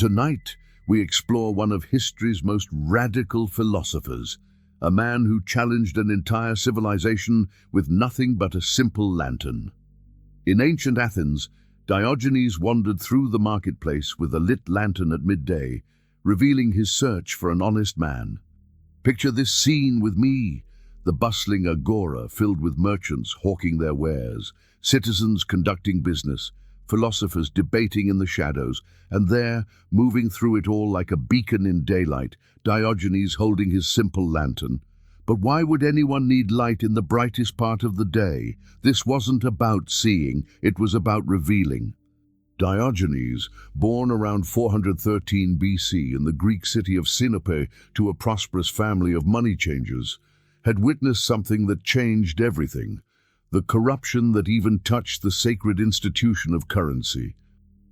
Tonight, we explore one of history's most radical philosophers, a man who challenged an entire civilization with nothing but a simple lantern. In ancient Athens, Diogenes wandered through the marketplace with a lit lantern at midday, revealing his search for an honest man. Picture this scene with me: the bustling agora filled with merchants hawking their wares, citizens conducting business, philosophers debating in the shadows, and there, moving through it all like a beacon in daylight, Diogenes holding his simple lantern. But why would anyone need light in the brightest part of the day? This wasn't about seeing, it was about revealing. Diogenes, born around 413 BC in the Greek city of Sinope to a prosperous family of money changers, had witnessed something that changed everything: the corruption that even touched the sacred institution of currency.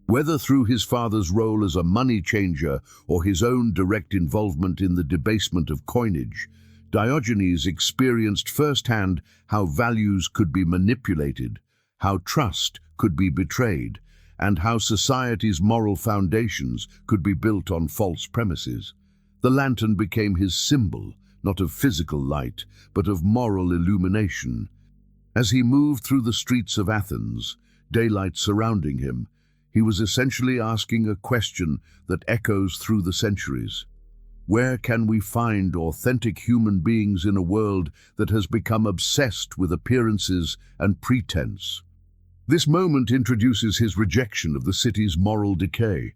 Whether through his father's role as a money changer or his own direct involvement in the debasement of coinage, Diogenes experienced firsthand how values could be manipulated, how trust could be betrayed, and how society's moral foundations could be built on false premises. The lantern became his symbol, not of physical light, but of moral illumination. As he moved through the streets of Athens, daylight surrounding him, he was essentially asking a question that echoes through the centuries. Where can we find authentic human beings in a world that has become obsessed with appearances and pretense? This moment introduces his rejection of the city's moral decay,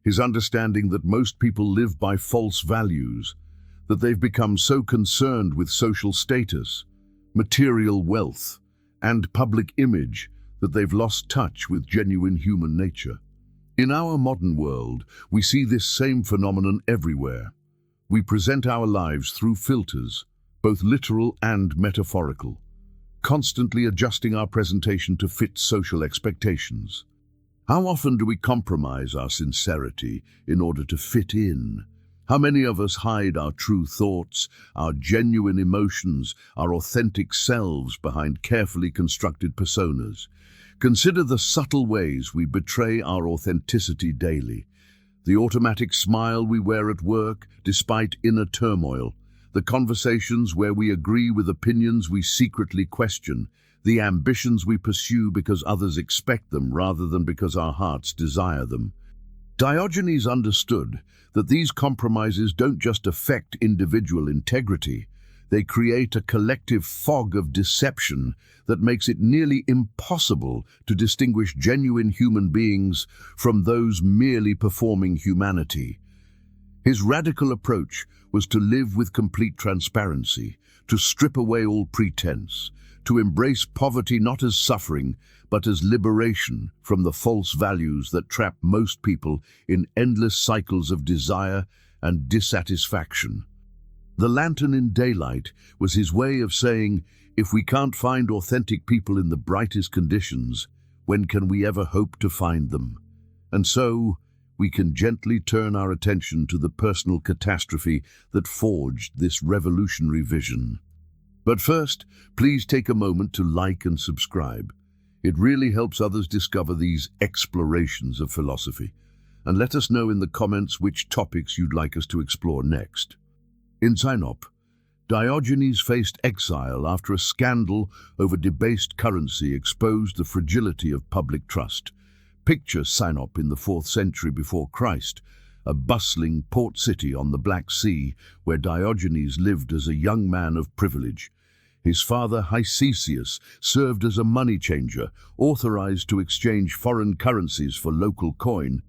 his understanding that most people live by false values, that they've become so concerned with social status, material wealth, and public image that they've lost touch with genuine human nature. In our modern world, we see this same phenomenon everywhere. We present our lives through filters, both literal and metaphorical, constantly adjusting our presentation to fit social expectations. How often do we compromise our sincerity in order to fit in? How many of us hide our true thoughts, our genuine emotions, our authentic selves behind carefully constructed personas? Consider the subtle ways we betray our authenticity daily. The automatic smile we wear at work despite inner turmoil, the conversations where we agree with opinions we secretly question, the ambitions we pursue because others expect them rather than because our hearts desire them. Diogenes understood that these compromises don't just affect individual integrity, they create a collective fog of deception that makes it nearly impossible to distinguish genuine human beings from those merely performing humanity. His radical approach was to live with complete transparency, to strip away all pretense, to embrace poverty not as suffering, but as liberation from the false values that trap most people in endless cycles of desire and dissatisfaction. The lantern in daylight was his way of saying, if we can't find authentic people in the brightest conditions, when can we ever hope to find them? And so, we can gently turn our attention to the personal catastrophe that forged this revolutionary vision. But first, please take a moment to like and subscribe. It really helps others discover these explorations of philosophy. And let us know in the comments which topics you'd like us to explore next. In Sinope, Diogenes faced exile after a scandal over debased currency exposed the fragility of public trust. Picture Sinope in the 4th century before Christ, a bustling port city on the Black Sea where Diogenes lived as a young man of privilege. His father, Hycesius, served as a money changer, authorized to exchange foreign currencies for local coin.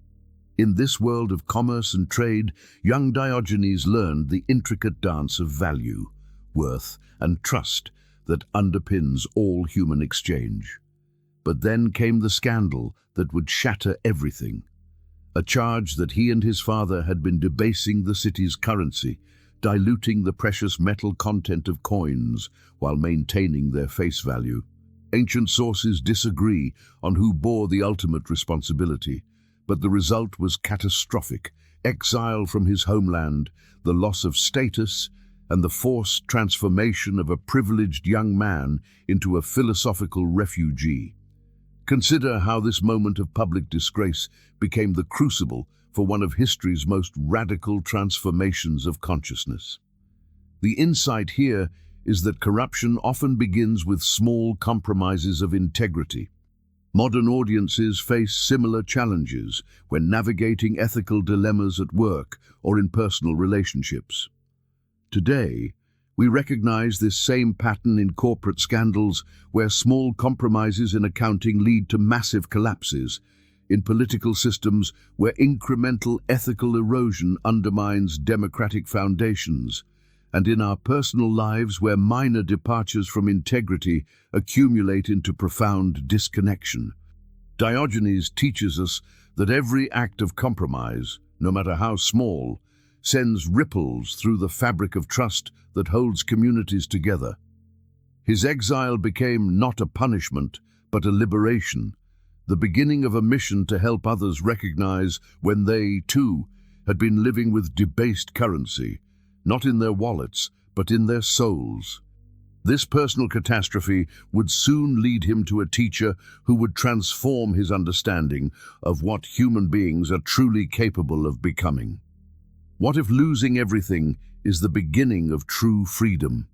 In this world of commerce and trade, young Diogenes learned the intricate dance of value, worth, and trust that underpins all human exchange. But then came the scandal that would shatter everything. A charge that he and his father had been debasing the city's currency, diluting the precious metal content of coins while maintaining their face value. Ancient sources disagree on who bore the ultimate responsibility, but the result was catastrophic: exile from his homeland, the loss of status, and the forced transformation of a privileged young man into a philosophical refugee. Consider how this moment of public disgrace became the crucible for one of history's most radical transformations of consciousness. The insight here is that corruption often begins with small compromises of integrity. Modern audiences face similar challenges when navigating ethical dilemmas at work or in personal relationships. Today, we recognize this same pattern in corporate scandals where small compromises in accounting lead to massive collapses, in political systems where incremental ethical erosion undermines democratic foundations, and in our personal lives where minor departures from integrity accumulate into profound disconnection. Diogenes teaches us that every act of compromise, no matter how small, sends ripples through the fabric of trust that holds communities together. His exile became not a punishment, but a liberation, the beginning of a mission to help others recognize when they, too, had been living with debased currency, not in their wallets, but in their souls. This personal catastrophe would soon lead him to a teacher who would transform his understanding of what human beings are truly capable of becoming. What if losing everything is the beginning of true freedom?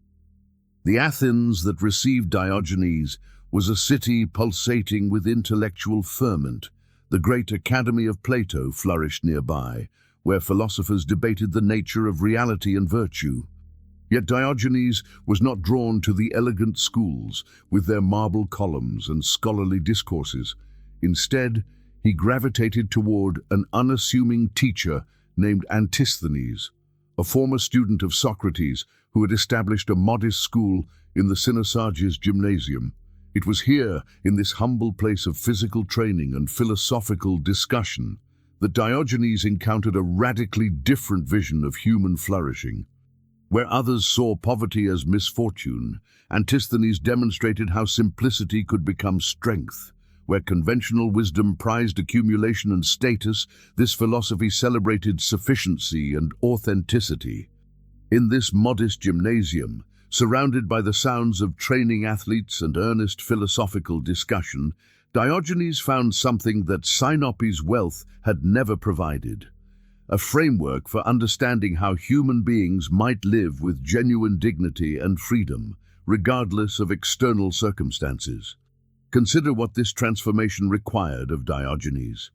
The Athens that received Diogenes was a city pulsating with intellectual ferment. The great Academy of Plato flourished nearby, where philosophers debated the nature of reality and virtue. Yet Diogenes was not drawn to the elegant schools with their marble columns and scholarly discourses. Instead, he gravitated toward an unassuming teacher named Antisthenes, a former student of Socrates who had established a modest school in the Cynic gymnasium. It was here, in this humble place of physical training and philosophical discussion, that Diogenes encountered a radically different vision of human flourishing. Where others saw poverty as misfortune, Antisthenes demonstrated how simplicity could become strength. Where conventional wisdom prized accumulation and status, this philosophy celebrated sufficiency and authenticity. In this modest gymnasium, surrounded by the sounds of training athletes and earnest philosophical discussion, Diogenes found something that Sinope's wealth had never provided: a framework for understanding how human beings might live with genuine dignity and freedom, regardless of external circumstances. Consider what this transformation required of Diogenes.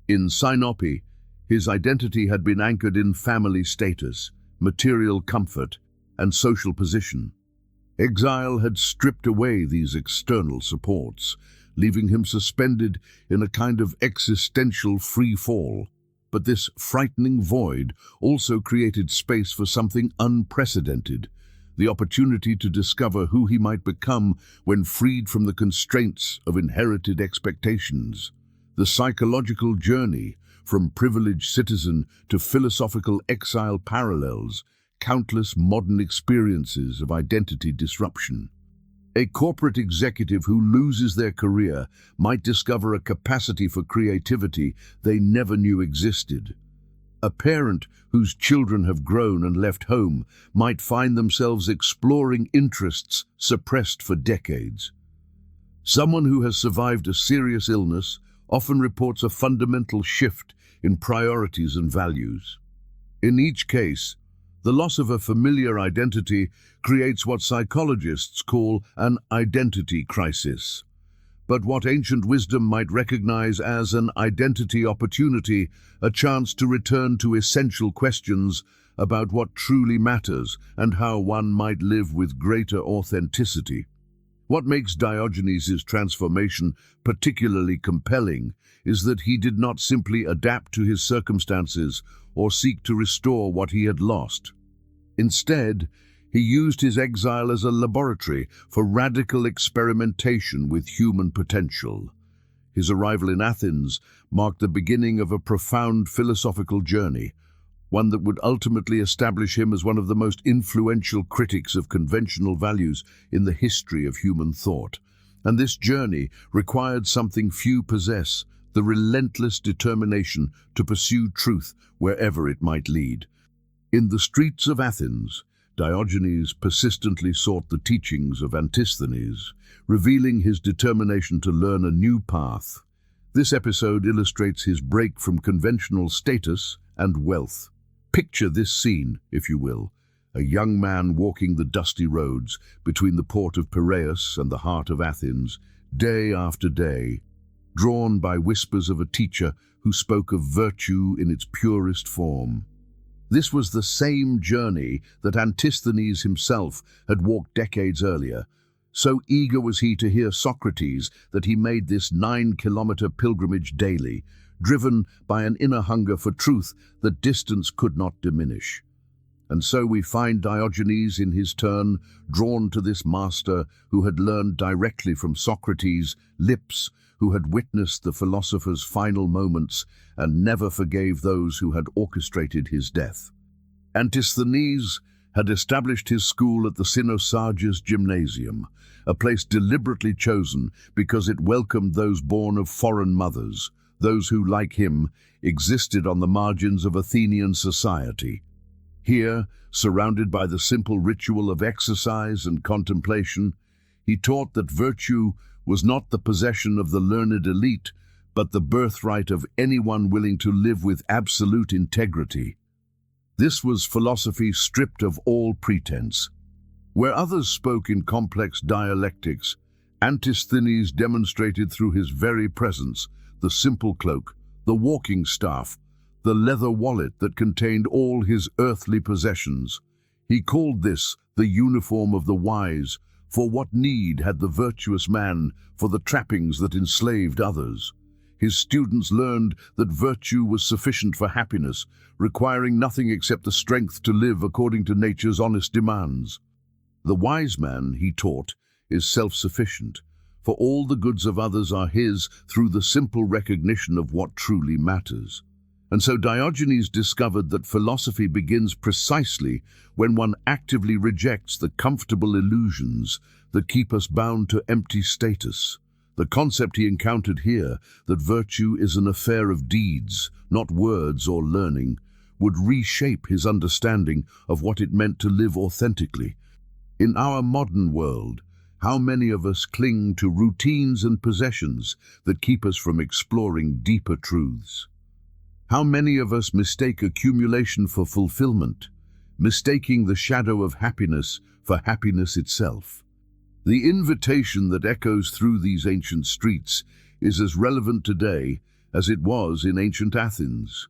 In Sinope, his identity had been anchored in family status, material comfort, and social position. Exile had stripped away these external supports, leaving him suspended in a kind of existential free fall. But this frightening void also created space for something unprecedented: the opportunity to discover who he might become when freed from the constraints of inherited expectations. The psychological journey from privileged citizen to philosophical exile parallels countless modern experiences of identity disruption. A corporate executive who loses their career might discover a capacity for creativity they never knew existed. A parent whose children have grown and left home might find themselves exploring interests suppressed for decades. Someone who has survived a serious illness often reports a fundamental shift in priorities and values. In each case, the loss of a familiar identity creates what psychologists call an identity crisis. But what ancient wisdom might recognize as an identity opportunity, a chance to return to essential questions about what truly matters and how one might live with greater authenticity. What makes Diogenes' transformation particularly compelling is that he did not simply adapt to his circumstances or seek to restore what he had lost. Instead, he used his exile as a laboratory for radical experimentation with human potential. His arrival in Athens marked the beginning of a profound philosophical journey, one that would ultimately establish him as one of the most influential critics of conventional values in the history of human thought. And this journey required something few possess: the relentless determination to pursue truth wherever it might lead. In the streets of Athens, Diogenes persistently sought the teachings of Antisthenes, revealing his determination to learn a new path. This episode illustrates his break from conventional status and wealth. Picture this scene, if you will, a young man walking the dusty roads between the port of Piraeus and the heart of Athens, day after day, drawn by whispers of a teacher who spoke of virtue in its purest form. This was the same journey that Antisthenes himself had walked decades earlier. So eager was he to hear Socrates that he made this 9-kilometer pilgrimage daily, driven by an inner hunger for truth that distance could not diminish. And so we find Diogenes in his turn drawn to this master who had learned directly from Socrates' lips, who had witnessed the philosopher's final moments and never forgave those who had orchestrated his death. Antisthenes had established his school at the Cynosages Gymnasium, a place deliberately chosen because it welcomed those born of foreign mothers, those who, like him, existed on the margins of Athenian society. Here, surrounded by the simple ritual of exercise and contemplation, he taught that virtue was not the possession of the learned elite, but the birthright of anyone willing to live with absolute integrity. This was philosophy stripped of all pretense. Where others spoke in complex dialectics, Antisthenes demonstrated through his very presence the simple cloak, the walking staff, the leather wallet that contained all his earthly possessions. He called this the uniform of the wise, for what need had the virtuous man for the trappings that enslaved others? His students learned that virtue was sufficient for happiness, requiring nothing except the strength to live according to nature's honest demands. The wise man, he taught, is self-sufficient, for all the goods of others are his through the simple recognition of what truly matters. And so Diogenes discovered that philosophy begins precisely when one actively rejects the comfortable illusions that keep us bound to empty status. The concept he encountered here, that virtue is an affair of deeds, not words or learning, would reshape his understanding of what it meant to live authentically. In our modern world, how many of us cling to routines and possessions that keep us from exploring deeper truths? How many of us mistake accumulation for fulfillment, mistaking the shadow of happiness for happiness itself? The invitation that echoes through these ancient streets is as relevant today as it was in ancient Athens.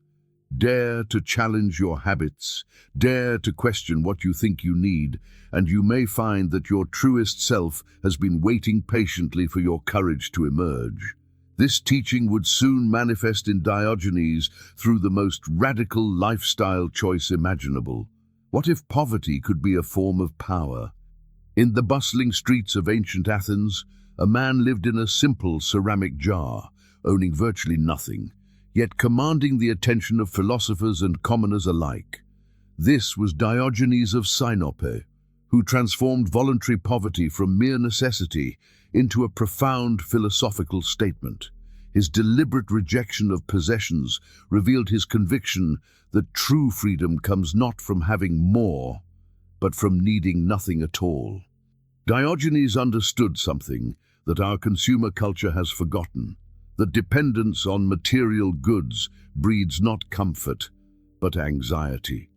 Dare to challenge your habits, dare to question what you think you need, and you may find that your truest self has been waiting patiently for your courage to emerge. This teaching would soon manifest in Diogenes through the most radical lifestyle choice imaginable. What if poverty could be a form of power? In the bustling streets of ancient Athens, a man lived in a simple ceramic jar, owning virtually nothing, yet commanding the attention of philosophers and commoners alike. This was Diogenes of Sinope, who transformed voluntary poverty from mere necessity into a profound philosophical statement. His deliberate rejection of possessions revealed his conviction that true freedom comes not from having more, but from needing nothing at all. Diogenes understood something that our consumer culture has forgotten, that dependence on material goods breeds not comfort, but anxiety.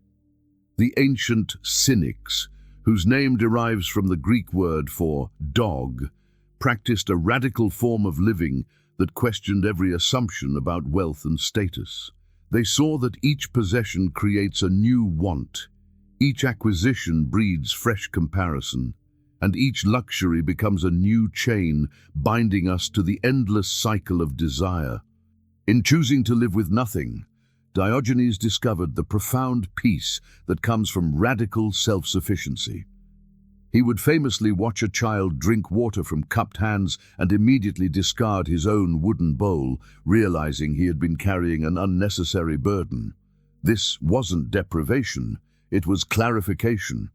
The ancient Cynics, whose name derives from the Greek word for dog, practiced a radical form of living that questioned every assumption about wealth and status. They saw that each possession creates a new want, each acquisition breeds fresh comparison, and each luxury becomes a new chain binding us to the endless cycle of desire. In choosing to live with nothing, Diogenes discovered the profound peace that comes from radical self-sufficiency. He would famously watch a child drink water from cupped hands and immediately discard his own wooden bowl, realizing he had been carrying an unnecessary burden. This wasn't deprivation, it was clarification.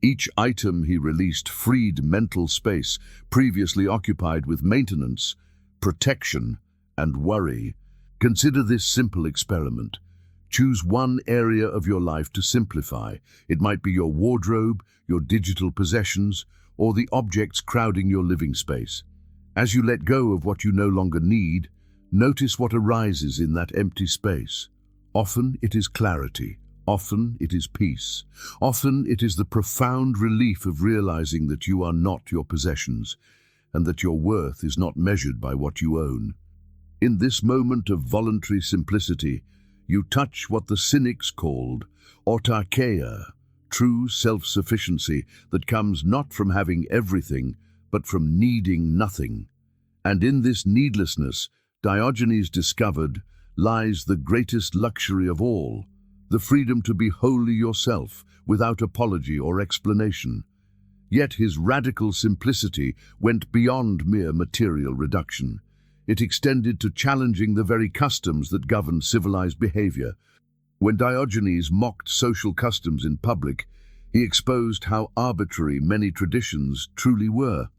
Each item he released freed mental space previously occupied with maintenance, protection, and worry. Consider this simple experiment. Choose one area of your life to simplify. It might be your wardrobe, your digital possessions, or the objects crowding your living space. As you let go of what you no longer need, notice what arises in that empty space. Often it is clarity. Often it is peace. Often it is the profound relief of realizing that you are not your possessions, and that your worth is not measured by what you own. In this moment of voluntary simplicity, you touch what the Cynics called autarkeia, true self-sufficiency that comes not from having everything, but from needing nothing. And in this needlessness, Diogenes discovered, lies the greatest luxury of all, the freedom to be wholly yourself, without apology or explanation. Yet his radical simplicity went beyond mere material reduction. It extended to challenging the very customs that govern civilized behavior. When Diogenes mocked social customs in public, he exposed how arbitrary many traditions truly were.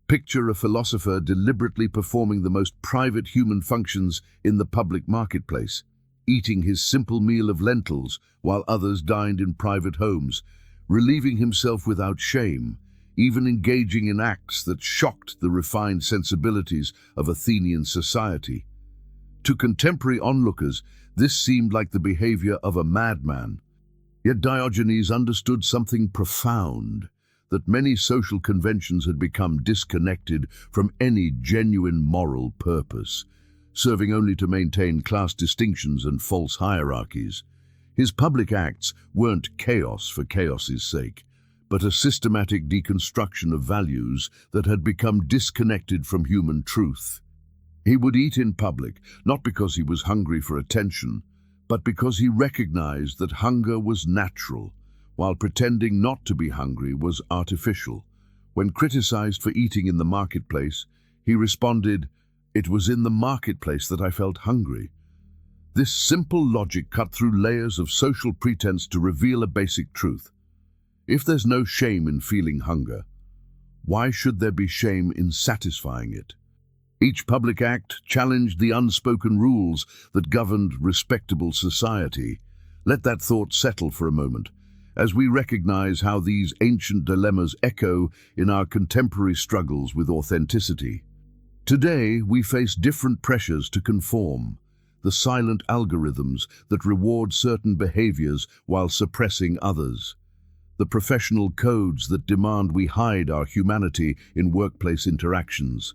Picture a philosopher deliberately performing the most private human functions in the public marketplace, eating his simple meal of lentils while others dined in private homes, relieving himself without shame, even engaging in acts that shocked the refined sensibilities of Athenian society. To contemporary onlookers, this seemed like the behavior of a madman. Yet Diogenes understood something profound, that many social conventions had become disconnected from any genuine moral purpose, serving only to maintain class distinctions and false hierarchies. His public acts weren't chaos for chaos's sake, but a systematic deconstruction of values that had become disconnected from human truth. He would eat in public, not because he was hungry for attention, but because he recognized that hunger was natural, while pretending not to be hungry was artificial. When criticized for eating in the marketplace, he responded, "It was in the marketplace that I felt hungry." This simple logic cut through layers of social pretense to reveal a basic truth. If there's no shame in feeling hunger, why should there be shame in satisfying it? Each public act challenged the unspoken rules that governed respectable society. Let that thought settle for a moment, as we recognize how these ancient dilemmas echo in our contemporary struggles with authenticity. Today, we face different pressures to conform, the silent algorithms that reward certain behaviors while suppressing others, the professional codes that demand we hide our humanity in workplace interactions,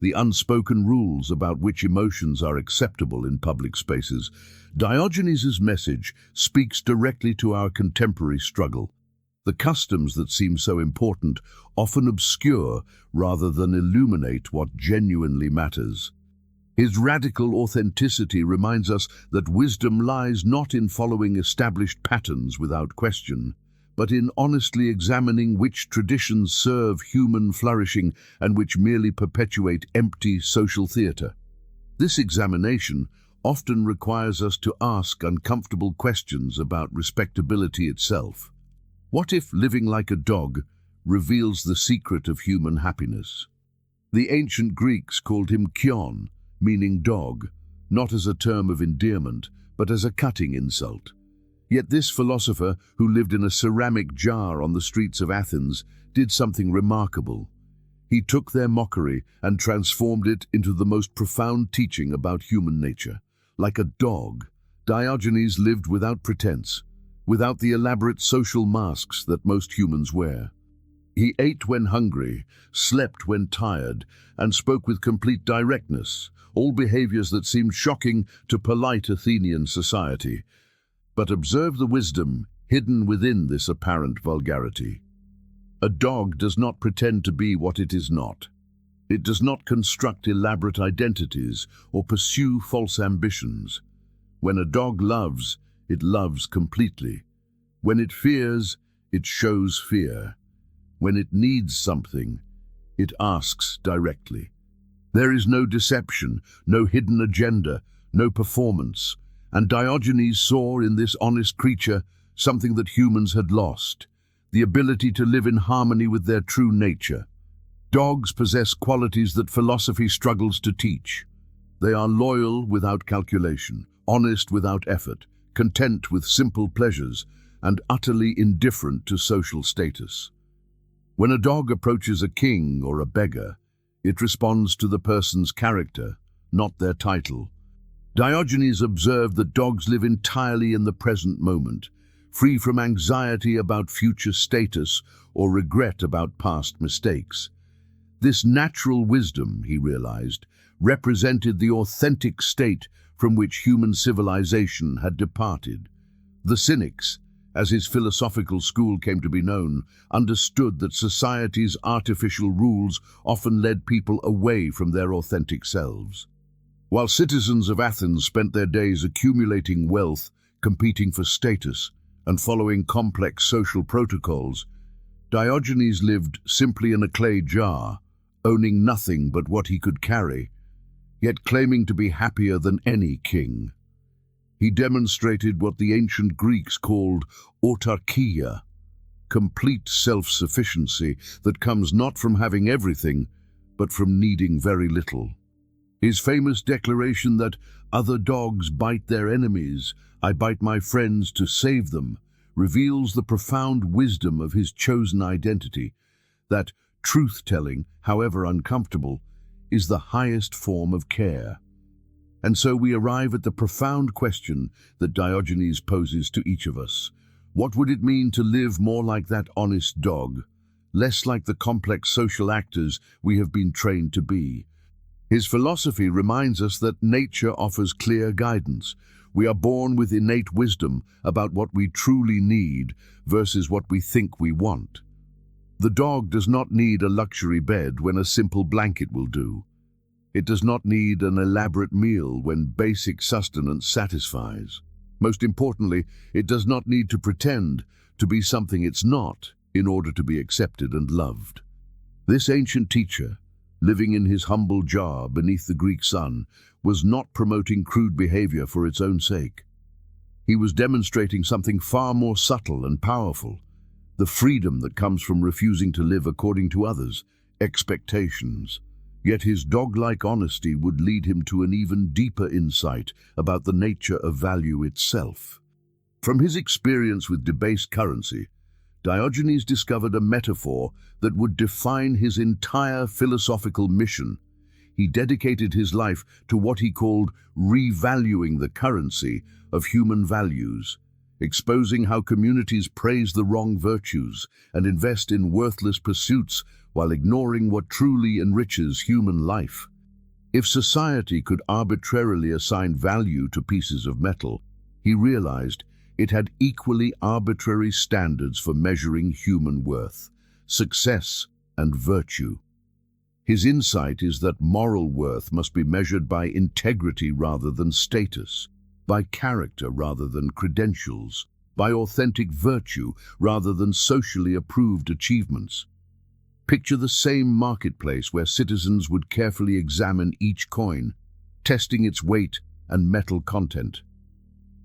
the unspoken rules about which emotions are acceptable in public spaces. Diogenes' message speaks directly to our contemporary struggle. The customs that seem so important often obscure rather than illuminate what genuinely matters. His radical authenticity reminds us that wisdom lies not in following established patterns without question, but in honestly examining which traditions serve human flourishing and which merely perpetuate empty social theatre. This examination often requires us to ask uncomfortable questions about respectability itself. What if living like a dog reveals the secret of human happiness? The ancient Greeks called him Kion, meaning dog, not as a term of endearment, but as a cutting insult. Yet this philosopher, who lived in a ceramic jar on the streets of Athens, did something remarkable. He took their mockery and transformed it into the most profound teaching about human nature. Like a dog, Diogenes lived without pretense, without the elaborate social masks that most humans wear. He ate when hungry, slept when tired, and spoke with complete directness, all behaviors that seemed shocking to polite Athenian society. But observe the wisdom hidden within this apparent vulgarity. A dog does not pretend to be what it is not. It does not construct elaborate identities or pursue false ambitions. When a dog loves, it loves completely. When it fears, it shows fear. When it needs something, it asks directly. There is no deception, no hidden agenda, no performance. And Diogenes saw in this honest creature something that humans had lost, the ability to live in harmony with their true nature. Dogs possess qualities that philosophy struggles to teach. They are loyal without calculation, honest without effort, content with simple pleasures, and utterly indifferent to social status. When a dog approaches a king or a beggar, it responds to the person's character, not their title. Diogenes observed that dogs live entirely in the present moment, free from anxiety about future status or regret about past mistakes. This natural wisdom, he realized, represented the authentic state from which human civilization had departed. The Cynics, as his philosophical school came to be known, understood that society's artificial rules often led people away from their authentic selves. While citizens of Athens spent their days accumulating wealth, competing for status, and following complex social protocols, Diogenes lived simply in a clay jar, owning nothing but what he could carry, yet claiming to be happier than any king. He demonstrated what the ancient Greeks called autarkia, complete self-sufficiency that comes not from having everything, but from needing very little. His famous declaration that "other dogs bite their enemies, I bite my friends to save them," reveals the profound wisdom of his chosen identity, that truth-telling, however uncomfortable, is the highest form of care. And so we arrive at the profound question that Diogenes poses to each of us. What would it mean to live more like that honest dog, less like the complex social actors we have been trained to be? His philosophy reminds us that nature offers clear guidance. We are born with innate wisdom about what we truly need versus what we think we want. The dog does not need a luxury bed when a simple blanket will do. It does not need an elaborate meal when basic sustenance satisfies. Most importantly, it does not need to pretend to be something it's not in order to be accepted and loved. This ancient teacher, living in his humble jar beneath the Greek sun, was not promoting crude behavior for its own sake. He was demonstrating something far more subtle and powerful, the freedom that comes from refusing to live according to others' expectations. Yet his dog-like honesty would lead him to an even deeper insight about the nature of value itself. From his experience with debased currency, Diogenes discovered a metaphor that would define his entire philosophical mission. He dedicated his life to what he called revaluing the currency of human values, exposing how communities praise the wrong virtues and invest in worthless pursuits while ignoring what truly enriches human life. If society could arbitrarily assign value to pieces of metal, he realized it had equally arbitrary standards for measuring human worth, success, and virtue. His insight is that moral worth must be measured by integrity rather than status, by character rather than credentials, by authentic virtue rather than socially approved achievements. Picture the same marketplace where citizens would carefully examine each coin, testing its weight and metal content.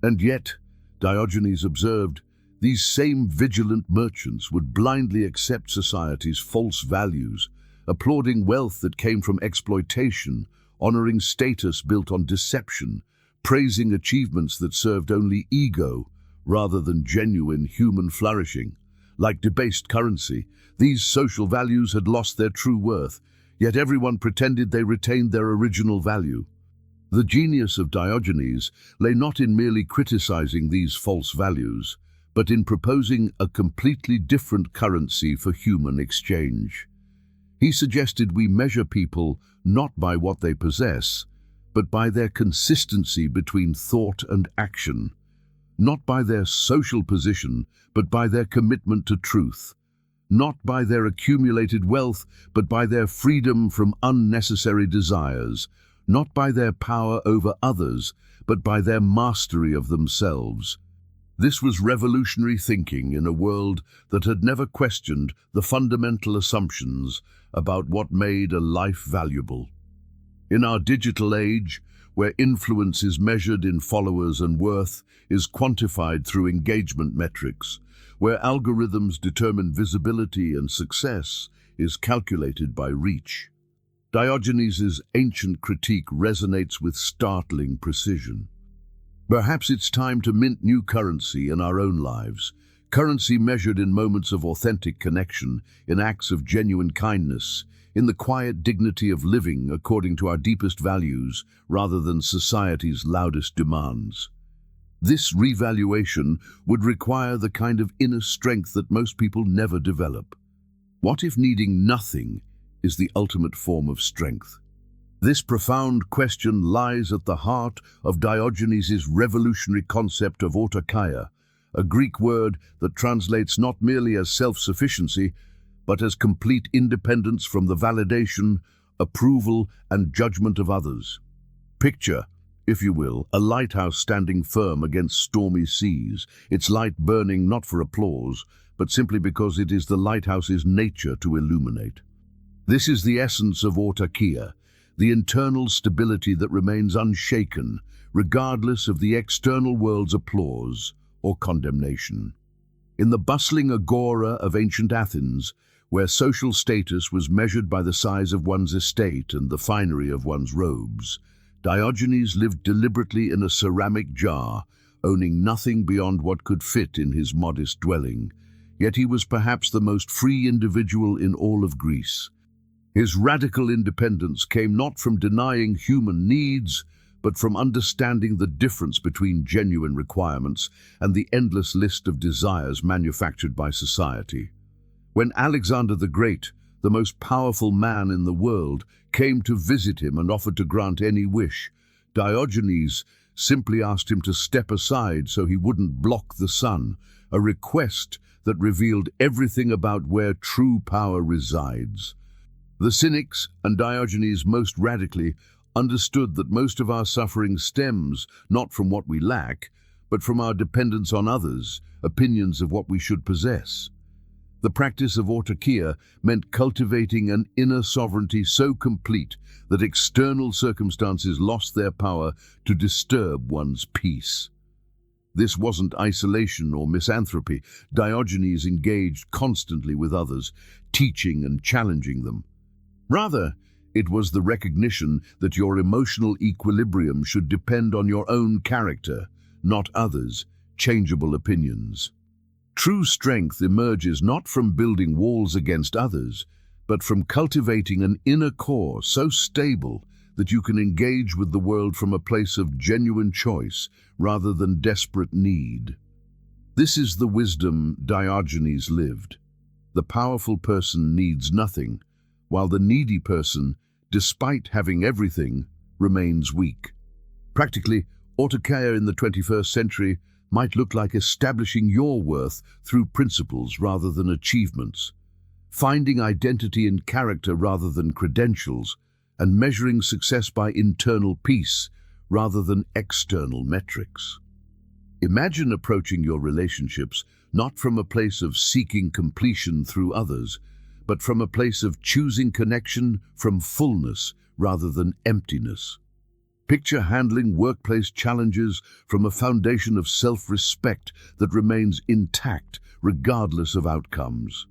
And yet, Diogenes observed, these same vigilant merchants would blindly accept society's false values, applauding wealth that came from exploitation, honoring status built on deception, praising achievements that served only ego rather than genuine human flourishing. Like debased currency, these social values had lost their true worth, yet everyone pretended they retained their original value. The genius of Diogenes lay not in merely criticizing these false values, but in proposing a completely different currency for human exchange. He suggested we measure people not by what they possess, but by their consistency between thought and action, not by their social position, but by their commitment to truth, not by their accumulated wealth, but by their freedom from unnecessary desires, not by their power over others, but by their mastery of themselves. This was revolutionary thinking in a world that had never questioned the fundamental assumptions about what made a life valuable. In our digital age, where influence is measured in followers and worth is quantified through engagement metrics, where algorithms determine visibility and success is calculated by reach, Diogenes' ancient critique resonates with startling precision. Perhaps it's time to mint new currency in our own lives, currency measured in moments of authentic connection, in acts of genuine kindness, in the quiet dignity of living according to our deepest values rather than society's loudest demands. This revaluation would require the kind of inner strength that most people never develop. What if needing nothing is the ultimate form of strength? This profound question lies at the heart of Diogenes' revolutionary concept of autokeia, a Greek word that translates not merely as self-sufficiency, but as complete independence from the validation, approval, and judgment of others. Picture, if you will, a lighthouse standing firm against stormy seas, its light burning not for applause, but simply because it is the lighthouse's nature to illuminate. This is the essence of autokeia, the internal stability that remains unshaken, regardless of the external world's applause or condemnation. In the bustling agora of ancient Athens, where social status was measured by the size of one's estate and the finery of one's robes, Diogenes lived deliberately in a ceramic jar, owning nothing beyond what could fit in his modest dwelling. Yet he was perhaps the most free individual in all of Greece. His radical independence came not from denying human needs, but from understanding the difference between genuine requirements and the endless list of desires manufactured by society. When Alexander the Great, the most powerful man in the world, came to visit him and offered to grant any wish, Diogenes simply asked him to step aside so he wouldn't block the sun, a request that revealed everything about where true power resides. The Cynics, and Diogenes most radically, understood that most of our suffering stems not from what we lack, but from our dependence on others, opinions of what we should possess. The practice of autokeia meant cultivating an inner sovereignty so complete that external circumstances lost their power to disturb one's peace. This wasn't isolation or misanthropy. Diogenes engaged constantly with others, teaching and challenging them. Rather, it was the recognition that your emotional equilibrium should depend on your own character, not others' changeable opinions. True strength emerges not from building walls against others, but from cultivating an inner core so stable that you can engage with the world from a place of genuine choice rather than desperate need. This is the wisdom Diogenes lived. The powerful person needs nothing, while the needy person, despite having everything, remains weak. Practically, autokeia in the 21st century might look like establishing your worth through principles rather than achievements, finding identity in character rather than credentials, and measuring success by internal peace rather than external metrics. Imagine approaching your relationships not from a place of seeking completion through others, but from a place of choosing connection from fullness rather than emptiness. Picture handling workplace challenges from a foundation of self-respect that remains intact regardless of outcomes.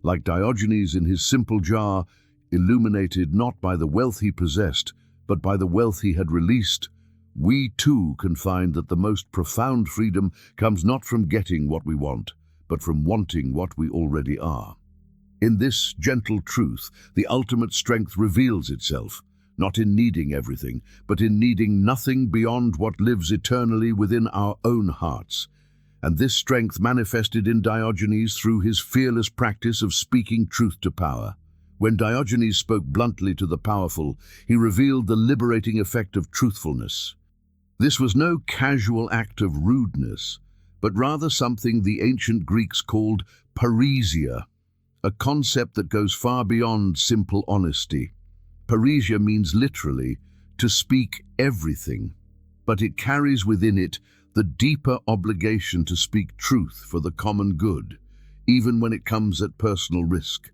Like Diogenes in his simple jar, illuminated not by the wealth he possessed, but by the wealth he had released, we too can find that the most profound freedom comes not from getting what we want, but from wanting what we already are. In this gentle truth, the ultimate strength reveals itself, not in needing everything, but in needing nothing beyond what lives eternally within our own hearts. And this strength manifested in Diogenes through his fearless practice of speaking truth to power. When Diogenes spoke bluntly to the powerful, he revealed the liberating effect of truthfulness. This was no casual act of rudeness, but rather something the ancient Greeks called parrhesia, a concept that goes far beyond simple honesty. Parrhesia means literally to speak everything, but it carries within it the deeper obligation to speak truth for the common good, even when it comes at personal risk.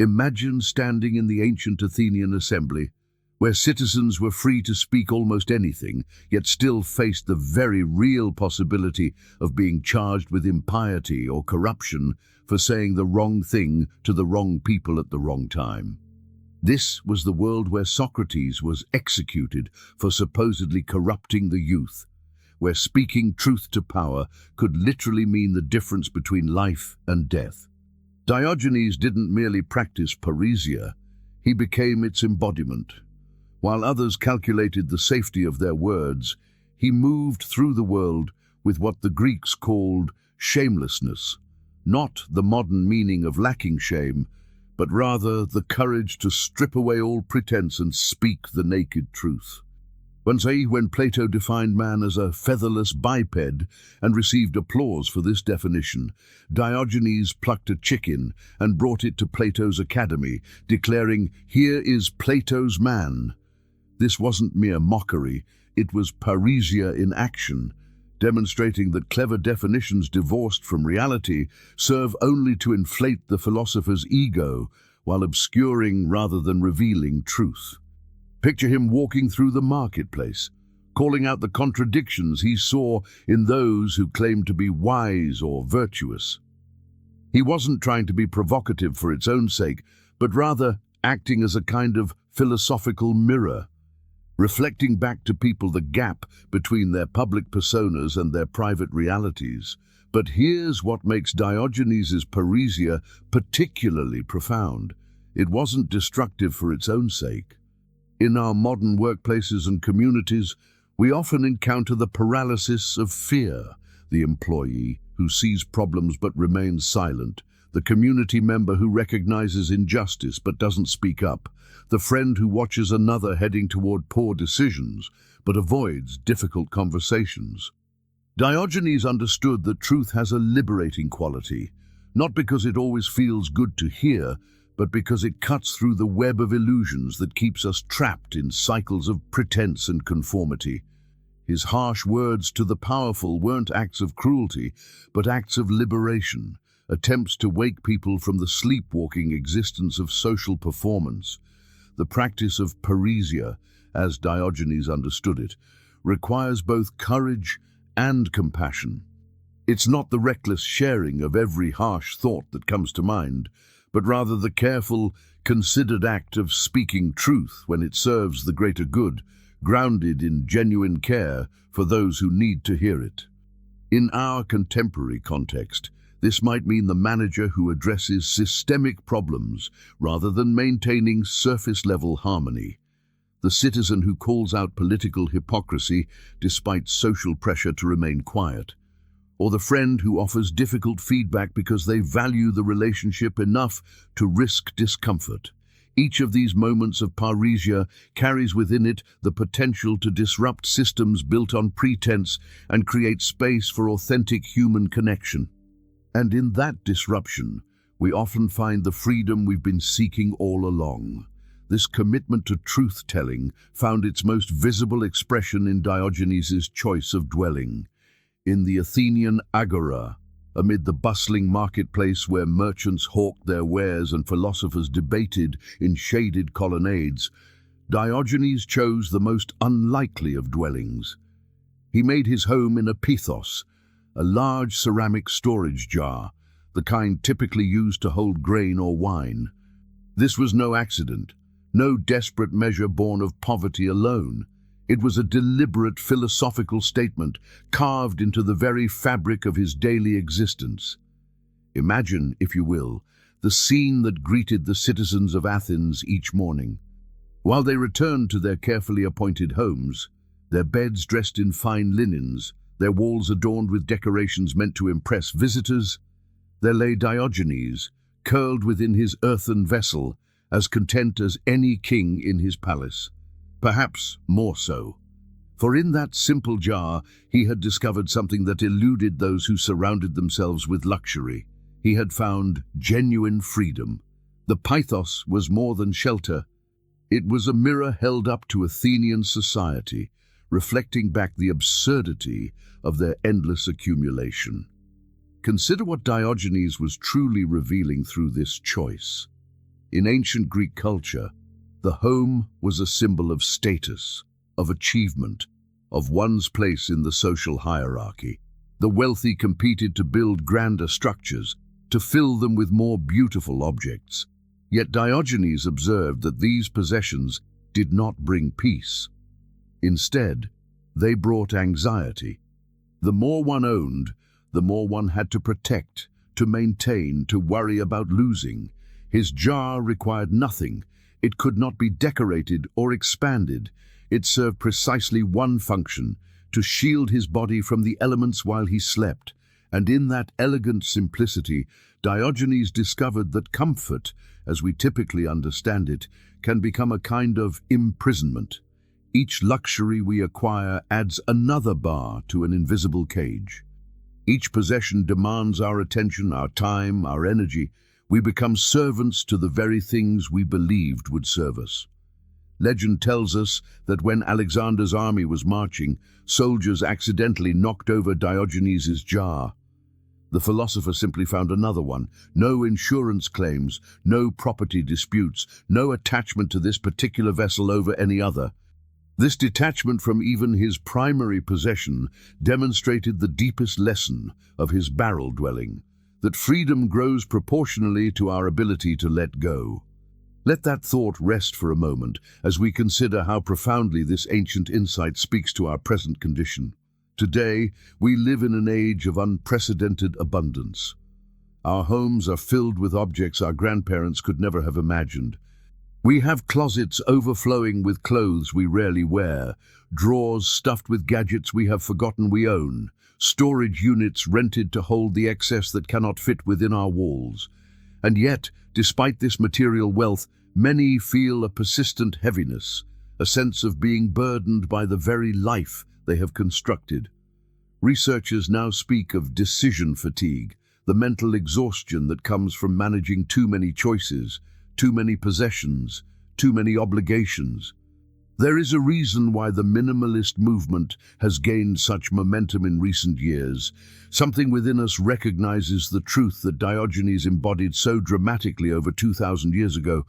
Imagine standing in the ancient Athenian assembly, where citizens were free to speak almost anything, yet still faced the very real possibility of being charged with impiety or corruption for saying the wrong thing to the wrong people at the wrong time. This was the world where Socrates was executed for supposedly corrupting the youth, where speaking truth to power could literally mean the difference between life and death. Diogenes didn't merely practice parrhesia, he became its embodiment. While others calculated the safety of their words, he moved through the world with what the Greeks called shamelessness, not the modern meaning of lacking shame, but rather the courage to strip away all pretense and speak the naked truth. When Plato defined man as a featherless biped and received applause for this definition, Diogenes plucked a chicken and brought it to Plato's academy, declaring, "Here is Plato's man." This wasn't mere mockery, it was parrhesia in action, demonstrating that clever definitions divorced from reality serve only to inflate the philosopher's ego while obscuring rather than revealing truth. Picture him walking through the marketplace, calling out the contradictions he saw in those who claimed to be wise or virtuous. He wasn't trying to be provocative for its own sake, but rather acting as a kind of philosophical mirror, reflecting back to people the gap between their public personas and their private realities. But here's what makes Diogenes' parrhesia particularly profound. It wasn't destructive for its own sake. In our modern workplaces and communities, we often encounter the paralysis of fear, the employee who sees problems but remains silent, the community member who recognizes injustice but doesn't speak up, the friend who watches another heading toward poor decisions but avoids difficult conversations. Diogenes understood that truth has a liberating quality, not because it always feels good to hear, but because it cuts through the web of illusions that keeps us trapped in cycles of pretense and conformity. His harsh words to the powerful weren't acts of cruelty, but acts of liberation, attempts to wake people from the sleepwalking existence of social performance. The practice of parrhesia, as Diogenes understood it, requires both courage and compassion. It's not the reckless sharing of every harsh thought that comes to mind, but rather the careful, considered act of speaking truth when it serves the greater good, grounded in genuine care for those who need to hear it. In our contemporary context, this might mean the manager who addresses systemic problems rather than maintaining surface-level harmony, the citizen who calls out political hypocrisy despite social pressure to remain quiet, or the friend who offers difficult feedback because they value the relationship enough to risk discomfort. Each of these moments of parrhesia carries within it the potential to disrupt systems built on pretense and create space for authentic human connection. And in that disruption, we often find the freedom we've been seeking all along. This commitment to truth-telling found its most visible expression in Diogenes' choice of dwelling. In the Athenian agora, amid the bustling marketplace where merchants hawked their wares and philosophers debated in shaded colonnades, Diogenes chose the most unlikely of dwellings. He made his home in a pithos, a large ceramic storage jar, the kind typically used to hold grain or wine. This was no accident, no desperate measure born of poverty alone. It was a deliberate philosophical statement carved into the very fabric of his daily existence. Imagine, if you will, the scene that greeted the citizens of Athens each morning. While they returned to their carefully appointed homes, their beds dressed in fine linens, their walls adorned with decorations meant to impress visitors, there lay Diogenes, curled within his earthen vessel, as content as any king in his palace. Perhaps more so. For in that simple jar, he had discovered something that eluded those who surrounded themselves with luxury. He had found genuine freedom. The pithos was more than shelter. It was a mirror held up to Athenian society, reflecting back the absurdity of their endless accumulation. Consider what Diogenes was truly revealing through this choice. In ancient Greek culture, the home was a symbol of status, of achievement, of one's place in the social hierarchy. The wealthy competed to build grander structures, to fill them with more beautiful objects. Yet Diogenes observed that these possessions did not bring peace. Instead, they brought anxiety. The more one owned, the more one had to protect, to maintain, to worry about losing. His jar required nothing. It could not be decorated or expanded. It served precisely one function, to shield his body from the elements while he slept. And in that elegant simplicity, Diogenes discovered that comfort, as we typically understand it, can become a kind of imprisonment. Each luxury we acquire adds another bar to an invisible cage. Each possession demands our attention, our time, our energy. We become servants to the very things we believed would serve us. Legend tells us that when Alexander's army was marching, soldiers accidentally knocked over Diogenes' jar. The philosopher simply found another one. No insurance claims, no property disputes, no attachment to this particular vessel over any other. This detachment from even his primary possession demonstrated the deepest lesson of his barrel dwelling, that freedom grows proportionally to our ability to let go. Let that thought rest for a moment as we consider how profoundly this ancient insight speaks to our present condition. Today, we live in an age of unprecedented abundance. Our homes are filled with objects our grandparents could never have imagined. We have closets overflowing with clothes we rarely wear, drawers stuffed with gadgets we have forgotten we own, storage units rented to hold the excess that cannot fit within our walls. And yet, despite this material wealth, many feel a persistent heaviness, a sense of being burdened by the very life they have constructed. Researchers now speak of decision fatigue, the mental exhaustion that comes from managing too many choices, too many possessions, too many obligations. There is a reason why the minimalist movement has gained such momentum in recent years. Something within us recognizes the truth that Diogenes embodied so dramatically over 2,000 years ago.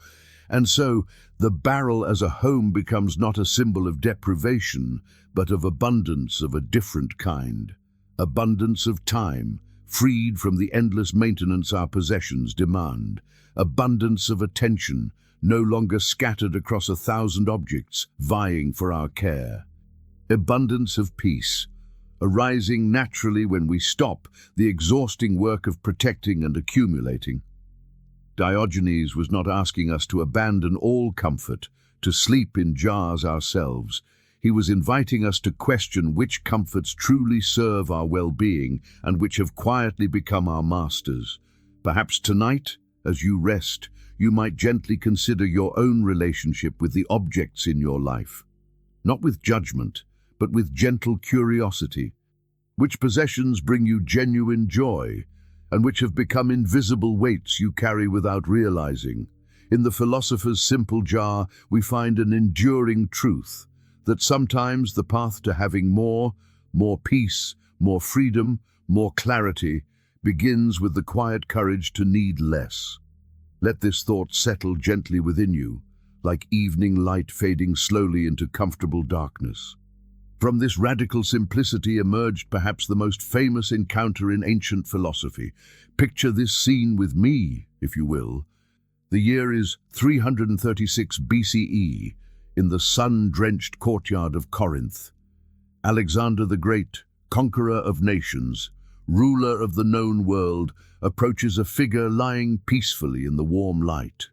And so, the barrel as a home becomes not a symbol of deprivation, but of abundance of a different kind. Abundance of time, freed from the endless maintenance our possessions demand. Abundance of attention, no longer scattered across 1,000 objects vying for our care. Abundance of peace, arising naturally when we stop the exhausting work of protecting and accumulating. Diogenes was not asking us to abandon all comfort, to sleep in jars ourselves. He was inviting us to question which comforts truly serve our well-being and which have quietly become our masters. Perhaps tonight, as you rest, you might gently consider your own relationship with the objects in your life. Not with judgment, but with gentle curiosity. Which possessions bring you genuine joy, and which have become invisible weights you carry without realizing? In the philosopher's simple jar, we find an enduring truth, that sometimes the path to having more peace, more freedom, more clarity, begins with the quiet courage to need less. Let this thought settle gently within you, like evening light fading slowly into comfortable darkness. From this radical simplicity emerged perhaps the most famous encounter in ancient philosophy. Picture this scene with me, if you will. The year is 336 BCE, in the sun-drenched courtyard of Corinth. Alexander the Great, conqueror of nations, ruler of the known world, approaches a figure lying peacefully in the warm light.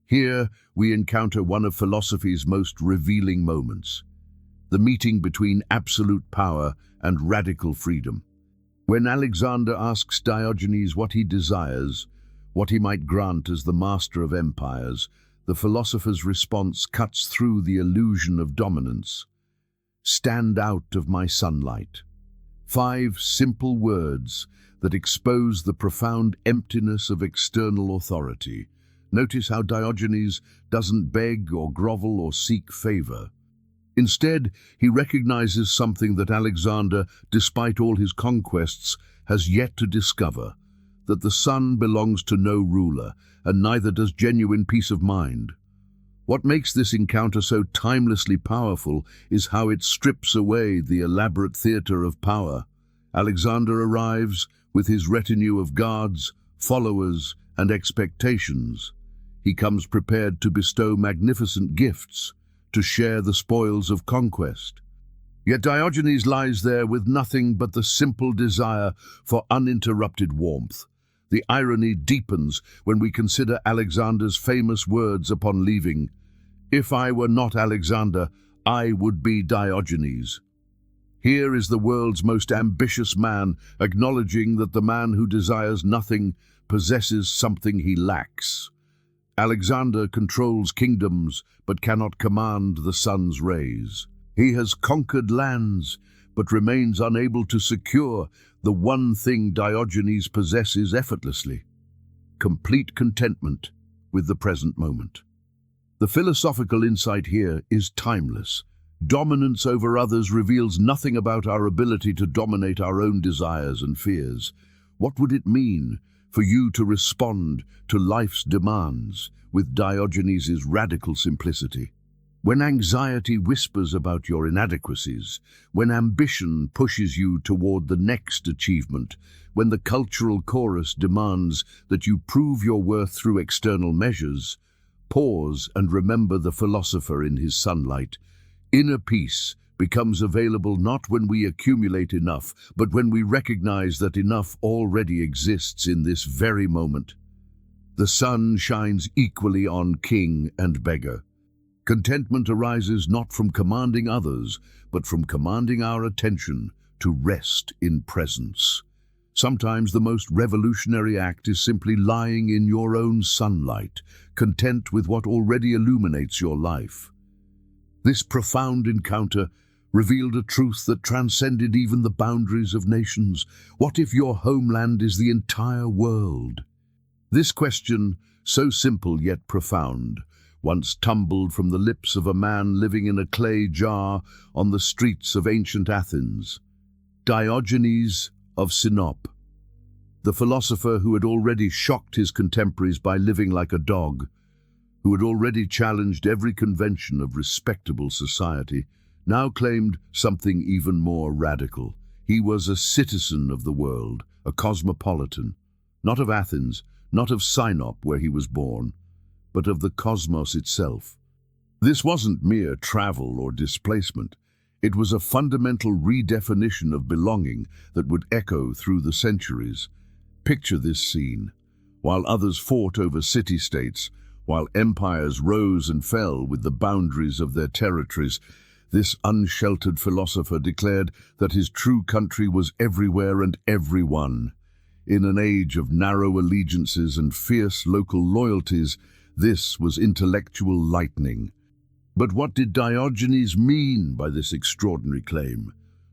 Here we encounter one of philosophy's most revealing moments, the meeting between absolute power and radical freedom. When Alexander asks Diogenes what he desires, what he might grant as the master of empires, the philosopher's response cuts through the illusion of dominance. "Stand out of my sunlight." 5 simple words that expose the profound emptiness of external authority. Notice how Diogenes doesn't beg or grovel or seek favor. Instead, he recognizes something that Alexander, despite all his conquests, has yet to discover, that the sun belongs to no ruler, and neither does genuine peace of mind. What makes this encounter so timelessly powerful is how it strips away the elaborate theater of power. Alexander arrives with his retinue of guards, followers, and expectations. He comes prepared to bestow magnificent gifts, to share the spoils of conquest. Yet Diogenes lies there with nothing but the simple desire for uninterrupted warmth. The irony deepens when we consider Alexander's famous words upon leaving. "If I were not Alexander, I would be Diogenes." Here is the world's most ambitious man acknowledging that the man who desires nothing possesses something he lacks. Alexander controls kingdoms but cannot command the sun's rays. He has conquered lands but remains unable to secure the one thing Diogenes possesses effortlessly: complete contentment with the present moment. The philosophical insight here is timeless. Dominance over others reveals nothing about our ability to dominate our own desires and fears. What would it mean for you to respond to life's demands with Diogenes' radical simplicity? When anxiety whispers about your inadequacies, when ambition pushes you toward the next achievement, when the cultural chorus demands that you prove your worth through external measures, pause and remember the philosopher in his sunlight. Inner peace becomes available not when we accumulate enough, but when we recognize that enough already exists in this very moment. The sun shines equally on king and beggar. Contentment arises not from commanding others, but from commanding our attention to rest in presence. Sometimes the most revolutionary act is simply lying in your own sunlight, content with what already illuminates your life. This profound encounter revealed a truth that transcended even the boundaries of nations. What if your homeland is the entire world? This question, so simple yet profound, once tumbled from the lips of a man living in a clay jar on the streets of ancient Athens. Diogenes of Sinope, the philosopher who had already shocked his contemporaries by living like a dog, who had already challenged every convention of respectable society, now claimed something even more radical. He was a citizen of the world, a cosmopolitan, not of Athens, not of Sinope where he was born, but of the cosmos itself. This wasn't mere travel or displacement. It was a fundamental redefinition of belonging that would echo through the centuries. Picture this scene. While others fought over city-states, while empires rose and fell with the boundaries of their territories, this unsheltered philosopher declared that his true country was everywhere and everyone. In an age of narrow allegiances and fierce local loyalties, this was intellectual lightning. But what did Diogenes mean by this extraordinary claim?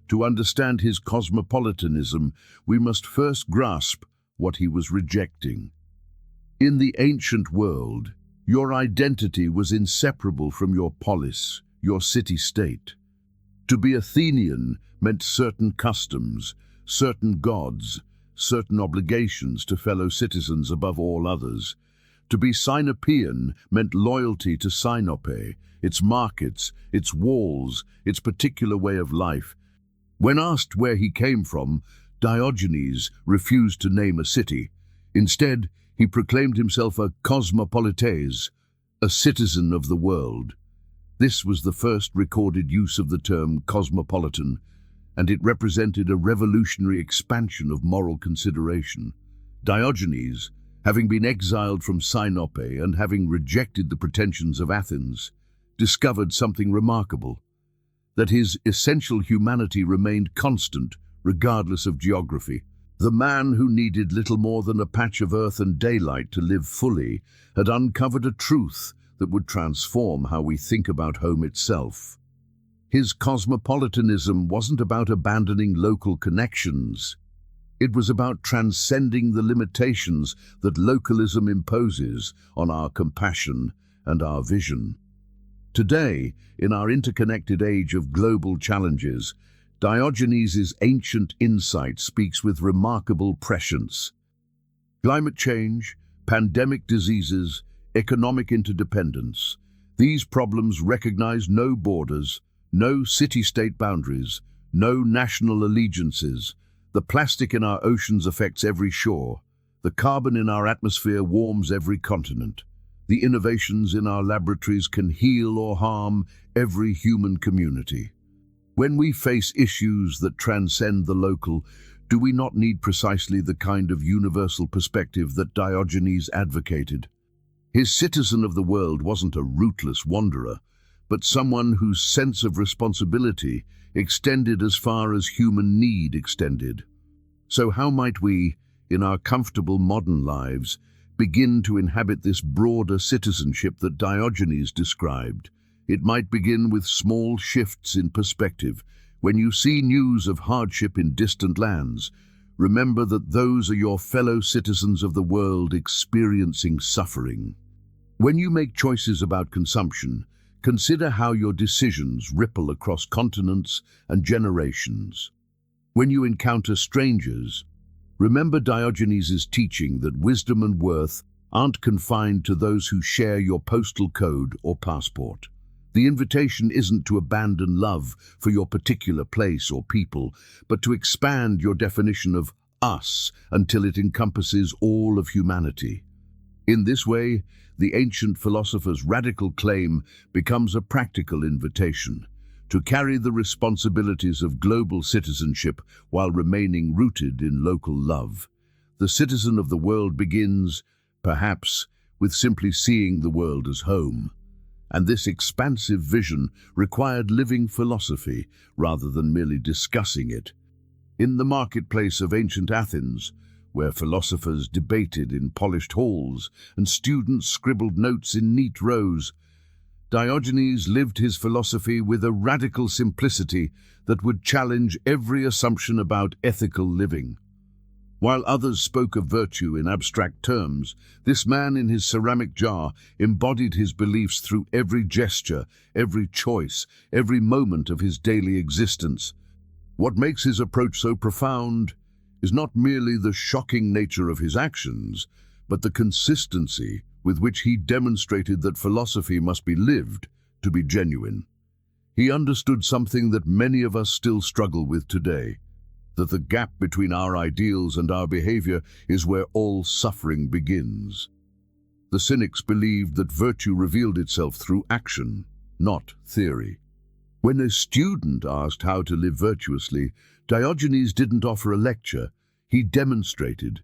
To understand his cosmopolitanism, we must first grasp what he was rejecting. In the ancient world, your identity was inseparable from your polis, your city-state. To be Athenian meant certain customs, certain gods, certain obligations to fellow citizens above all others. To be Sinopean meant loyalty to Sinope, its markets, its walls, its particular way of life. When asked where he came from, Diogenes refused to name a city. Instead, he proclaimed himself a cosmopolites, a citizen of the world. This was the first recorded use of the term cosmopolitan, and it represented a revolutionary expansion of moral consideration. Diogenes, having been exiled from Sinope and having rejected the pretensions of Athens, discovered something remarkable: that his essential humanity remained constant regardless of geography. The man who needed little more than a patch of earth and daylight to live fully had uncovered a truth that would transform how we think about home itself. His cosmopolitanism wasn't about abandoning local connections. It was about transcending the limitations that localism imposes on our compassion and our vision. Today, in our interconnected age of global challenges, Diogenes' ancient insight speaks with remarkable prescience. Climate change, pandemic diseases, economic interdependence. These problems recognize no borders, no city-state boundaries, no national allegiances. The plastic in our oceans affects every shore. The carbon in our atmosphere warms every continent. The innovations in our laboratories can heal or harm every human community. When we face issues that transcend the local, do we not need precisely the kind of universal perspective that Diogenes advocated? His citizen of the world wasn't a rootless wanderer, but someone whose sense of responsibility extended as far as human need extended. So how might we, in our comfortable modern lives, begin to inhabit this broader citizenship that Diogenes described? It might begin with small shifts in perspective. When you see news of hardship in distant lands, remember that those are your fellow citizens of the world experiencing suffering. When you make choices about consumption, consider how your decisions ripple across continents and generations. When you encounter strangers, remember Diogenes' teaching that wisdom and worth aren't confined to those who share your postal code or passport. The invitation isn't to abandon love for your particular place or people, but to expand your definition of us until it encompasses all of humanity. In this way, the ancient philosopher's radical claim becomes a practical invitation to carry the responsibilities of global citizenship while remaining rooted in local love. The citizen of the world begins, perhaps, with simply seeing the world as home. And this expansive vision required living philosophy rather than merely discussing it. In the marketplace of ancient Athens, where philosophers debated in polished halls and students scribbled notes in neat rows, Diogenes lived his philosophy with a radical simplicity that would challenge every assumption about ethical living. While others spoke of virtue in abstract terms, this man in his ceramic jar embodied his beliefs through every gesture, every choice, every moment of his daily existence. What makes his approach so profound is not merely the shocking nature of his actions, but the consistency with which he demonstrated that philosophy must be lived to be genuine. He understood something that many of us still struggle with today, that the gap between our ideals and our behavior is where all suffering begins. The Cynics believed that virtue revealed itself through action, not theory. When a student asked how to live virtuously, Diogenes didn't offer a lecture, he demonstrated.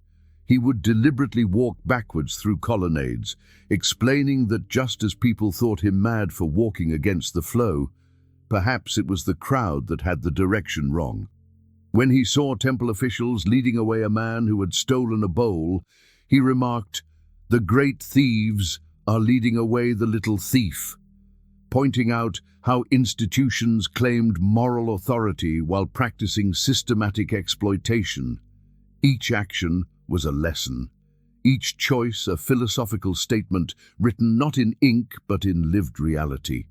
He would deliberately walk backwards through colonnades, explaining that just as people thought him mad for walking against the flow, perhaps it was the crowd that had the direction wrong. When he saw temple officials leading away a man who had stolen a bowl, he remarked, "The great thieves are leading away the little thief," pointing out how institutions claimed moral authority while practicing systematic exploitation. Each action was a lesson, each choice a philosophical statement written not in ink but in lived reality.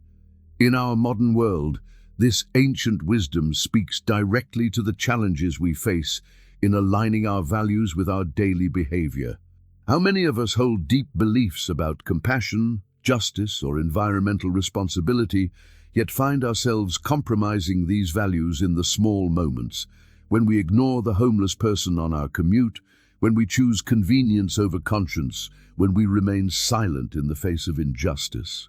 In our modern world, this ancient wisdom speaks directly to the challenges we face in aligning our values with our daily behavior. How many of us hold deep beliefs about compassion, justice, or environmental responsibility, yet find ourselves compromising these values in the small moments, when we ignore the homeless person on our commute, when we choose convenience over conscience, when we remain silent in the face of injustice?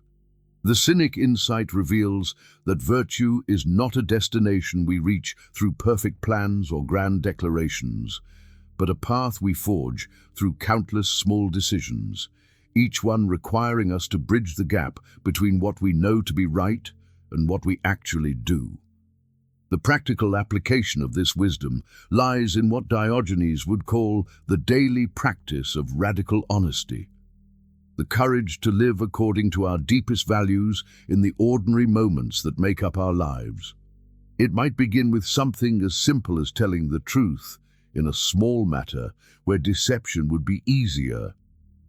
The Cynic insight reveals that virtue is not a destination we reach through perfect plans or grand declarations, but a path we forge through countless small decisions, each one requiring us to bridge the gap between what we know to be right and what we actually do. The practical application of this wisdom lies in what Diogenes would call the daily practice of radical honesty. The courage to live according to our deepest values in the ordinary moments that make up our lives. It might begin with something as simple as telling the truth in a small matter where deception would be easier,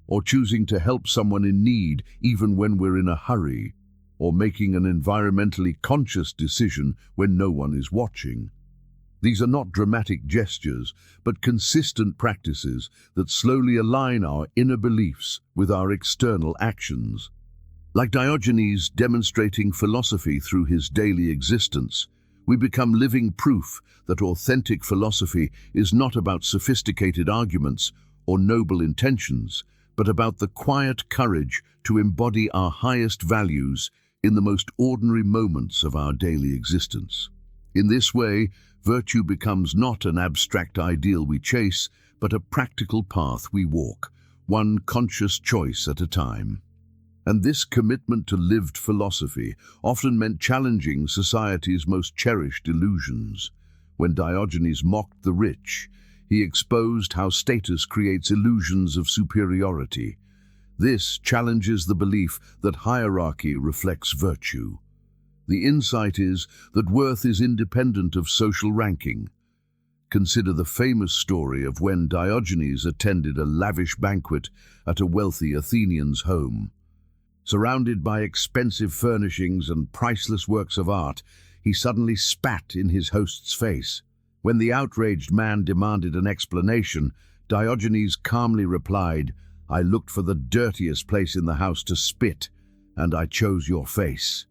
or choosing to help someone in need even when we're in a hurry, or making an environmentally conscious decision when no one is watching. These are not dramatic gestures, but consistent practices that slowly align our inner beliefs with our external actions. Like Diogenes demonstrating philosophy through his daily existence, we become living proof that authentic philosophy is not about sophisticated arguments or noble intentions, but about the quiet courage to embody our highest values in the most ordinary moments of our daily existence. In this way, virtue becomes not an abstract ideal we chase, but a practical path we walk, one conscious choice at a time. And this commitment to lived philosophy often meant challenging society's most cherished illusions. When Diogenes mocked the rich, he exposed how status creates illusions of superiority. This challenges the belief that hierarchy reflects virtue. The insight is that worth is independent of social ranking. Consider the famous story of when Diogenes attended a lavish banquet at a wealthy Athenian's home. Surrounded by expensive furnishings and priceless works of art, he suddenly spat in his host's face. When the outraged man demanded an explanation, Diogenes calmly replied, "I looked for the dirtiest place in the house to spit, and I chose your face."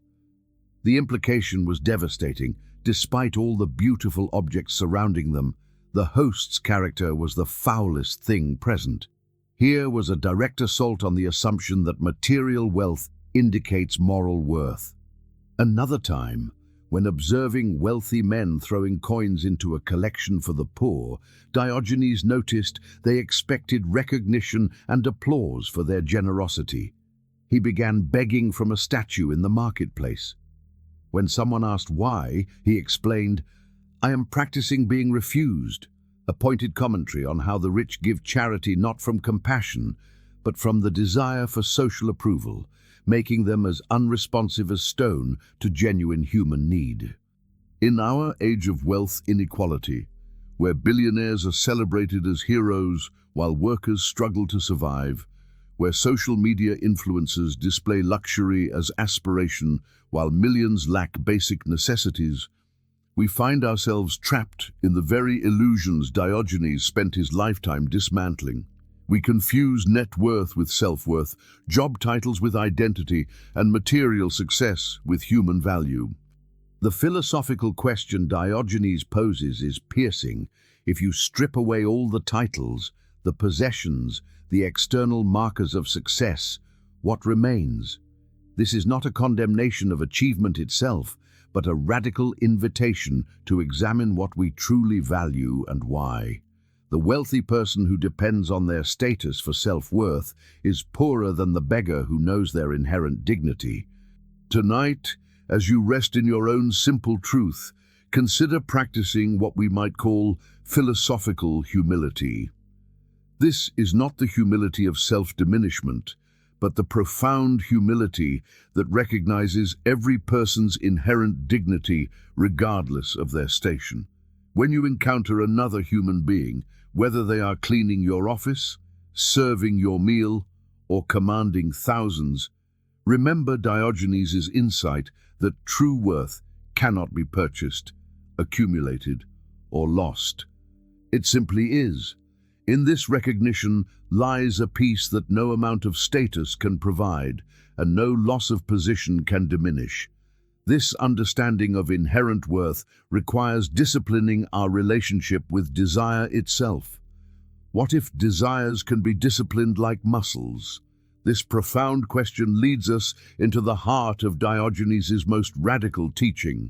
The implication was devastating. Despite all the beautiful objects surrounding them, the host's character was the foulest thing present. Here was a direct assault on the assumption that material wealth indicates moral worth. Another time, when observing wealthy men throwing coins into a collection for the poor, Diogenes noticed they expected recognition and applause for their generosity. He began begging from a statue in the marketplace. When someone asked why, he explained, "I am practicing being refused," a pointed commentary on how the rich give charity not from compassion, but from the desire for social approval, making them as unresponsive as stone to genuine human need. In our age of wealth inequality, where billionaires are celebrated as heroes while workers struggle to survive, where social media influencers display luxury as aspiration while millions lack basic necessities, we find ourselves trapped in the very illusions Diogenes spent his lifetime dismantling. We confuse net worth with self-worth, job titles with identity, and material success with human value. The philosophical question Diogenes poses is piercing. If you strip away all the titles, the possessions, the external markers of success, what remains? This is not a condemnation of achievement itself, but a radical invitation to examine what we truly value and why. The wealthy person who depends on their status for self-worth is poorer than the beggar who knows their inherent dignity. Tonight, as you rest in your own simple truth, consider practicing what we might call philosophical humility. This is not the humility of self-diminishment, but the profound humility that recognizes every person's inherent dignity regardless of their station. When you encounter another human being, whether they are cleaning your office, serving your meal, or commanding thousands, remember Diogenes' insight that true worth cannot be purchased, accumulated, or lost. It simply is. In this recognition lies a peace that no amount of status can provide, and no loss of position can diminish. This understanding of inherent worth requires disciplining our relationship with desire itself. What if desires can be disciplined like muscles? This profound question leads us into the heart of Diogenes' most radical teaching.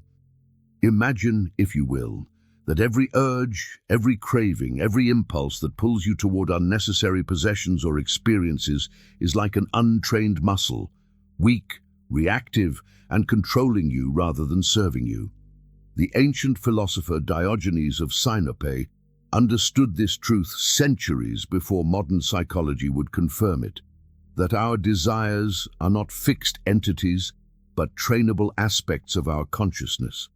Imagine, if you will, that every urge, every craving, every impulse that pulls you toward unnecessary possessions or experiences is like an untrained muscle, weak, reactive, and controlling you rather than serving you. The ancient philosopher Diogenes of Sinope understood this truth centuries before modern psychology would confirm it, that our desires are not fixed entities, but trainable aspects of our consciousness.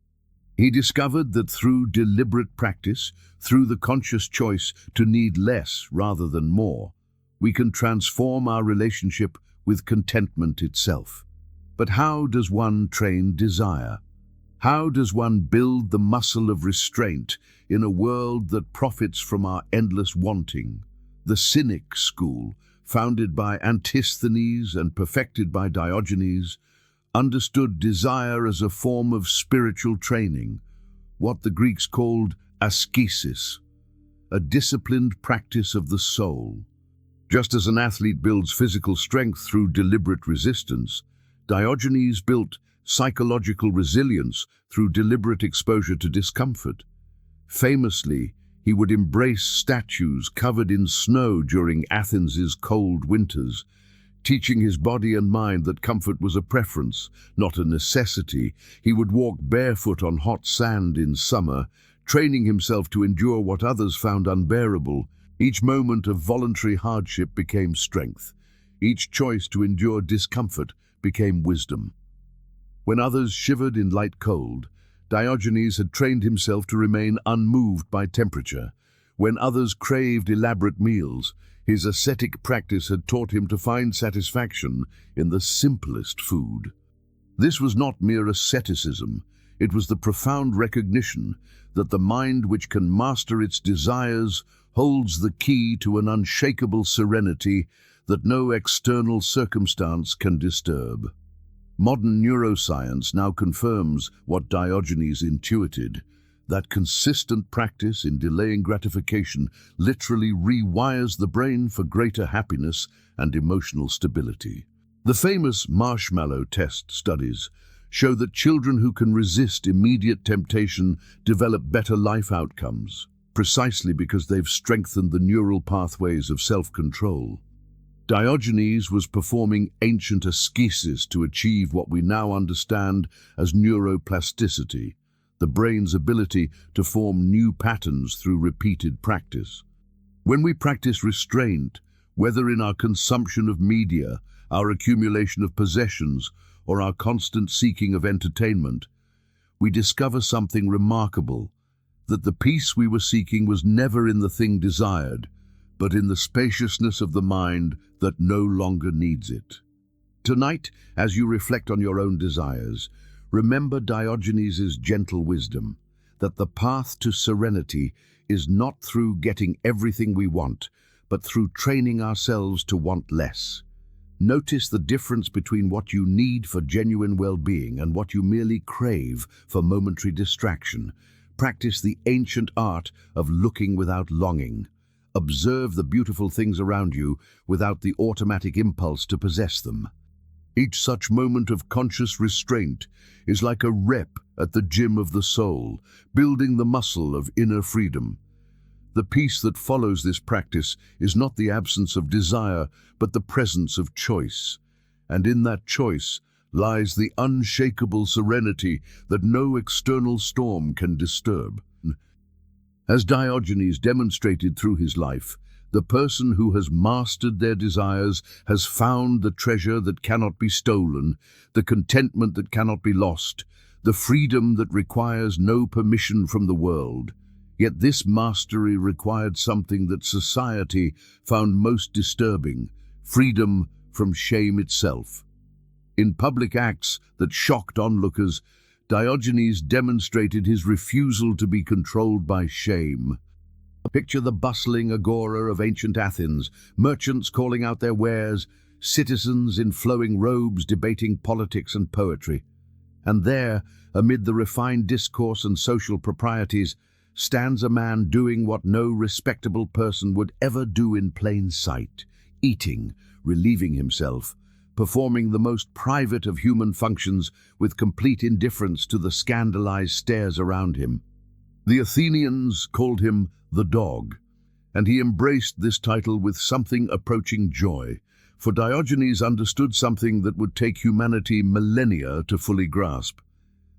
He discovered that through deliberate practice, through the conscious choice to need less rather than more, we can transform our relationship with contentment itself. But how does one train desire? How does one build the muscle of restraint in a world that profits from our endless wanting? The Cynic school, founded by Antisthenes and perfected by Diogenes, understood desire as a form of spiritual training, what the Greeks called ascesis, a disciplined practice of the soul. Just as an athlete builds physical strength through deliberate resistance, Diogenes built psychological resilience through deliberate exposure to discomfort. Famously, he would embrace statues covered in snow during Athens's cold winters, teaching his body and mind that comfort was a preference, not a necessity. He would walk barefoot on hot sand in summer, training himself to endure what others found unbearable. Each moment of voluntary hardship became strength. Each choice to endure discomfort became wisdom. When others shivered in light cold, Diogenes had trained himself to remain unmoved by temperature. When others craved elaborate meals, his ascetic practice had taught him to find satisfaction in the simplest food. This was not mere asceticism. It was the profound recognition that the mind which can master its desires holds the key to an unshakable serenity that no external circumstance can disturb. Modern neuroscience now confirms what Diogenes intuited, that consistent practice in delaying gratification literally rewires the brain for greater happiness and emotional stability. The famous marshmallow test studies show that children who can resist immediate temptation develop better life outcomes, precisely because they've strengthened the neural pathways of self-control. Diogenes was performing ancient ascesis to achieve what we now understand as neuroplasticity, the brain's ability to form new patterns through repeated practice. When we practice restraint, whether in our consumption of media, our accumulation of possessions, or our constant seeking of entertainment, we discover something remarkable, that the peace we were seeking was never in the thing desired, but in the spaciousness of the mind that no longer needs it. Tonight, as you reflect on your own desires, remember Diogenes' gentle wisdom, that the path to serenity is not through getting everything we want, but through training ourselves to want less. Notice the difference between what you need for genuine well-being and what you merely crave for momentary distraction. Practice the ancient art of looking without longing. Observe the beautiful things around you without the automatic impulse to possess them. Each such moment of conscious restraint is like a rep at the gym of the soul, building the muscle of inner freedom. The peace that follows this practice is not the absence of desire, but the presence of choice. And in that choice lies the unshakable serenity that no external storm can disturb. As Diogenes demonstrated through his life, the person who has mastered their desires has found the treasure that cannot be stolen, the contentment that cannot be lost, the freedom that requires no permission from the world. Yet this mastery required something that society found most disturbing: freedom from shame itself. In public acts that shocked onlookers, Diogenes demonstrated his refusal to be controlled by shame. Picture the bustling agora of ancient Athens, merchants calling out their wares, citizens in flowing robes debating politics and poetry. And there, amid the refined discourse and social proprieties, stands a man doing what no respectable person would ever do in plain sight: eating, relieving himself, performing the most private of human functions with complete indifference to the scandalized stares around him. The Athenians called him the dog, and he embraced this title with something approaching joy, for Diogenes understood something that would take humanity millennia to fully grasp: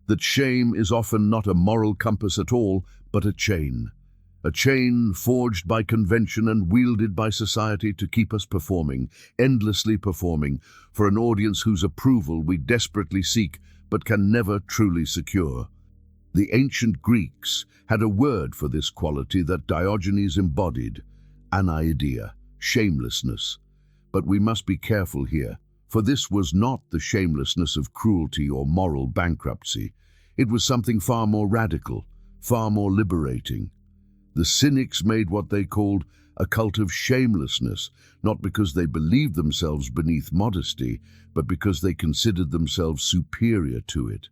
that shame is often not a moral compass at all, but a chain forged by convention and wielded by society to keep us performing, endlessly performing, for an audience whose approval we desperately seek but can never truly secure. The ancient Greeks had a word for this quality that Diogenes embodied: anaideia, shamelessness. But we must be careful here, for this was not the shamelessness of cruelty or moral bankruptcy. It was something far more radical, far more liberating. The Cynics made what they called a cult of shamelessness, not because they believed themselves beneath modesty, but because they considered themselves superior to it.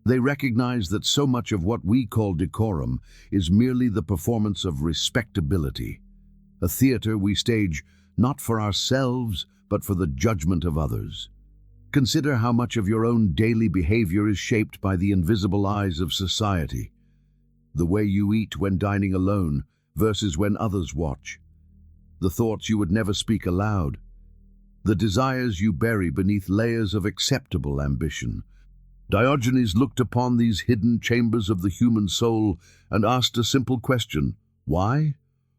They recognized that so much of what we call decorum is merely the performance of respectability, a theater we stage not for ourselves, but for the judgment of others. Consider how much of your own daily behavior is shaped by the invisible eyes of society. The way you eat when dining alone versus when others watch. The thoughts you would never speak aloud. The desires you bury beneath layers of acceptable ambition. Diogenes looked upon these hidden chambers of the human soul and asked a simple question: why?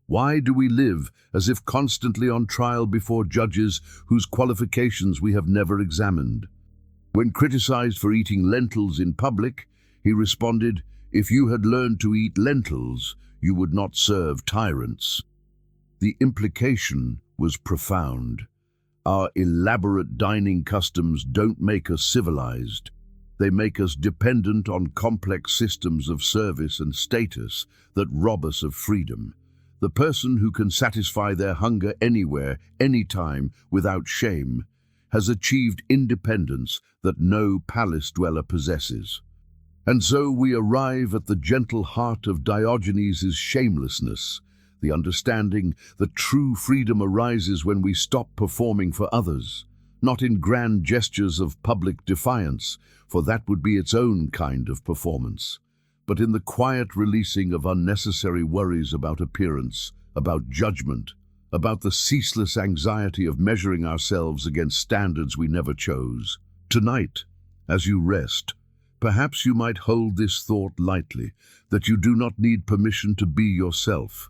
Why do we live as if constantly on trial before judges whose qualifications we have never examined? When criticized for eating lentils in public, he responded, "If you had learned to eat lentils, you would not serve tyrants." The implication was profound. Our elaborate dining customs don't make us civilized. They make us dependent on complex systems of service and status that rob us of freedom. The person who can satisfy their hunger anywhere, anytime, without shame, has achieved independence that no palace dweller possesses. And so we arrive at the gentle heart of Diogenes' shamelessness, the understanding that true freedom arises when we stop performing for others, not in grand gestures of public defiance, for that would be its own kind of performance, but in the quiet releasing of unnecessary worries about appearance, about judgment, about the ceaseless anxiety of measuring ourselves against standards we never chose. Tonight, as you rest, perhaps you might hold this thought lightly, that you do not need permission to be yourself,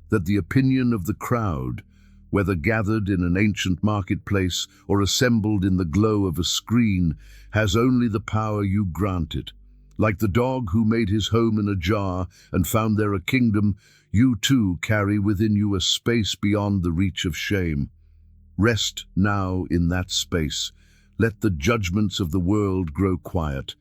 that the opinion of the crowd, whether gathered in an ancient marketplace or assembled in the glow of a screen, has only the power you grant it. Like the dog who made his home in a jar and found there a kingdom, you too carry within you a space beyond the reach of shame. Rest now in that space. Let the judgments of the world grow quiet.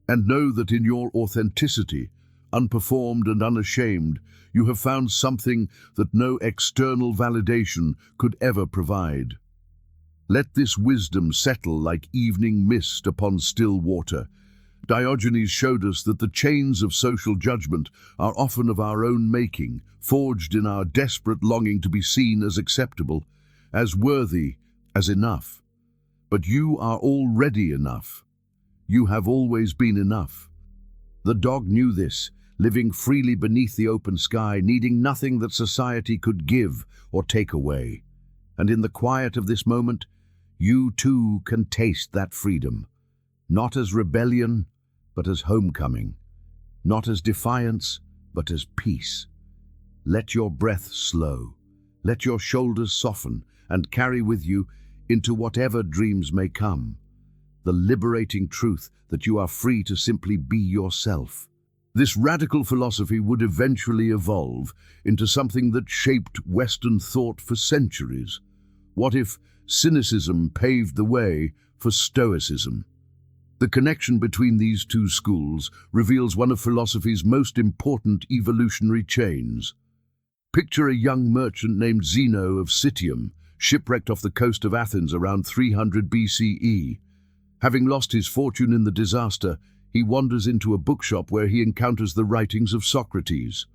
And know that in your authenticity, unperformed and unashamed, you have found something that no external validation could ever provide. Let this wisdom settle like evening mist upon still water. Diogenes showed us that the chains of social judgment are often of our own making, forged in our desperate longing to be seen as acceptable, as worthy, as enough. But you are already enough. You have always been enough. The dog knew this, living freely beneath the open sky, needing nothing that society could give or take away. And in the quiet of this moment, you too can taste that freedom, not as rebellion, but as homecoming, not as defiance, but as peace. Let your breath slow, let your shoulders soften, and carry with you into whatever dreams may come, the liberating truth that you are free to simply be yourself. This radical philosophy would eventually evolve into something that shaped Western thought for centuries. What if Cynicism paved the way for Stoicism? The connection between these two schools reveals one of philosophy's most important evolutionary chains. Picture a young merchant named Zeno of Citium, shipwrecked off the coast of Athens around 300 BCE. Having lost his fortune in the disaster, he wanders into a bookshop where he encounters the writings of Socrates.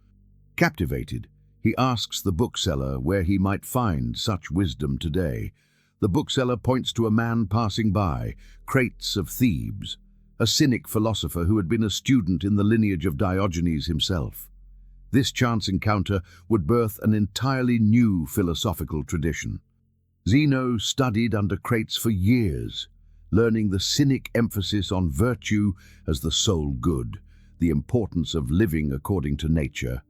Captivated, he asks the bookseller where he might find such wisdom today. The bookseller points to a man passing by, Crates of Thebes, a Cynic philosopher who had been a student in the lineage of Diogenes himself. This chance encounter would birth an entirely new philosophical tradition. Zeno studied under Crates for years, learning the Cynic emphasis on virtue as the sole good, the importance of living according to nature,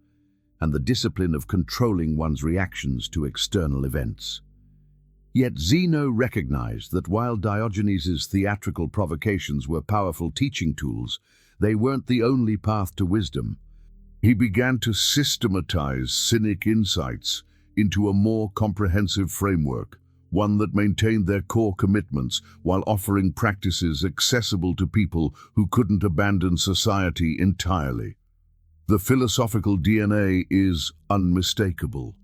and the discipline of controlling one's reactions to external events. Yet Zeno recognized that while Diogenes' theatrical provocations were powerful teaching tools, they weren't the only path to wisdom. He began to systematize Cynic insights into a more comprehensive framework, one that maintained their core commitments while offering practices accessible to people who couldn't abandon society entirely. The philosophical DNA is unmistakable.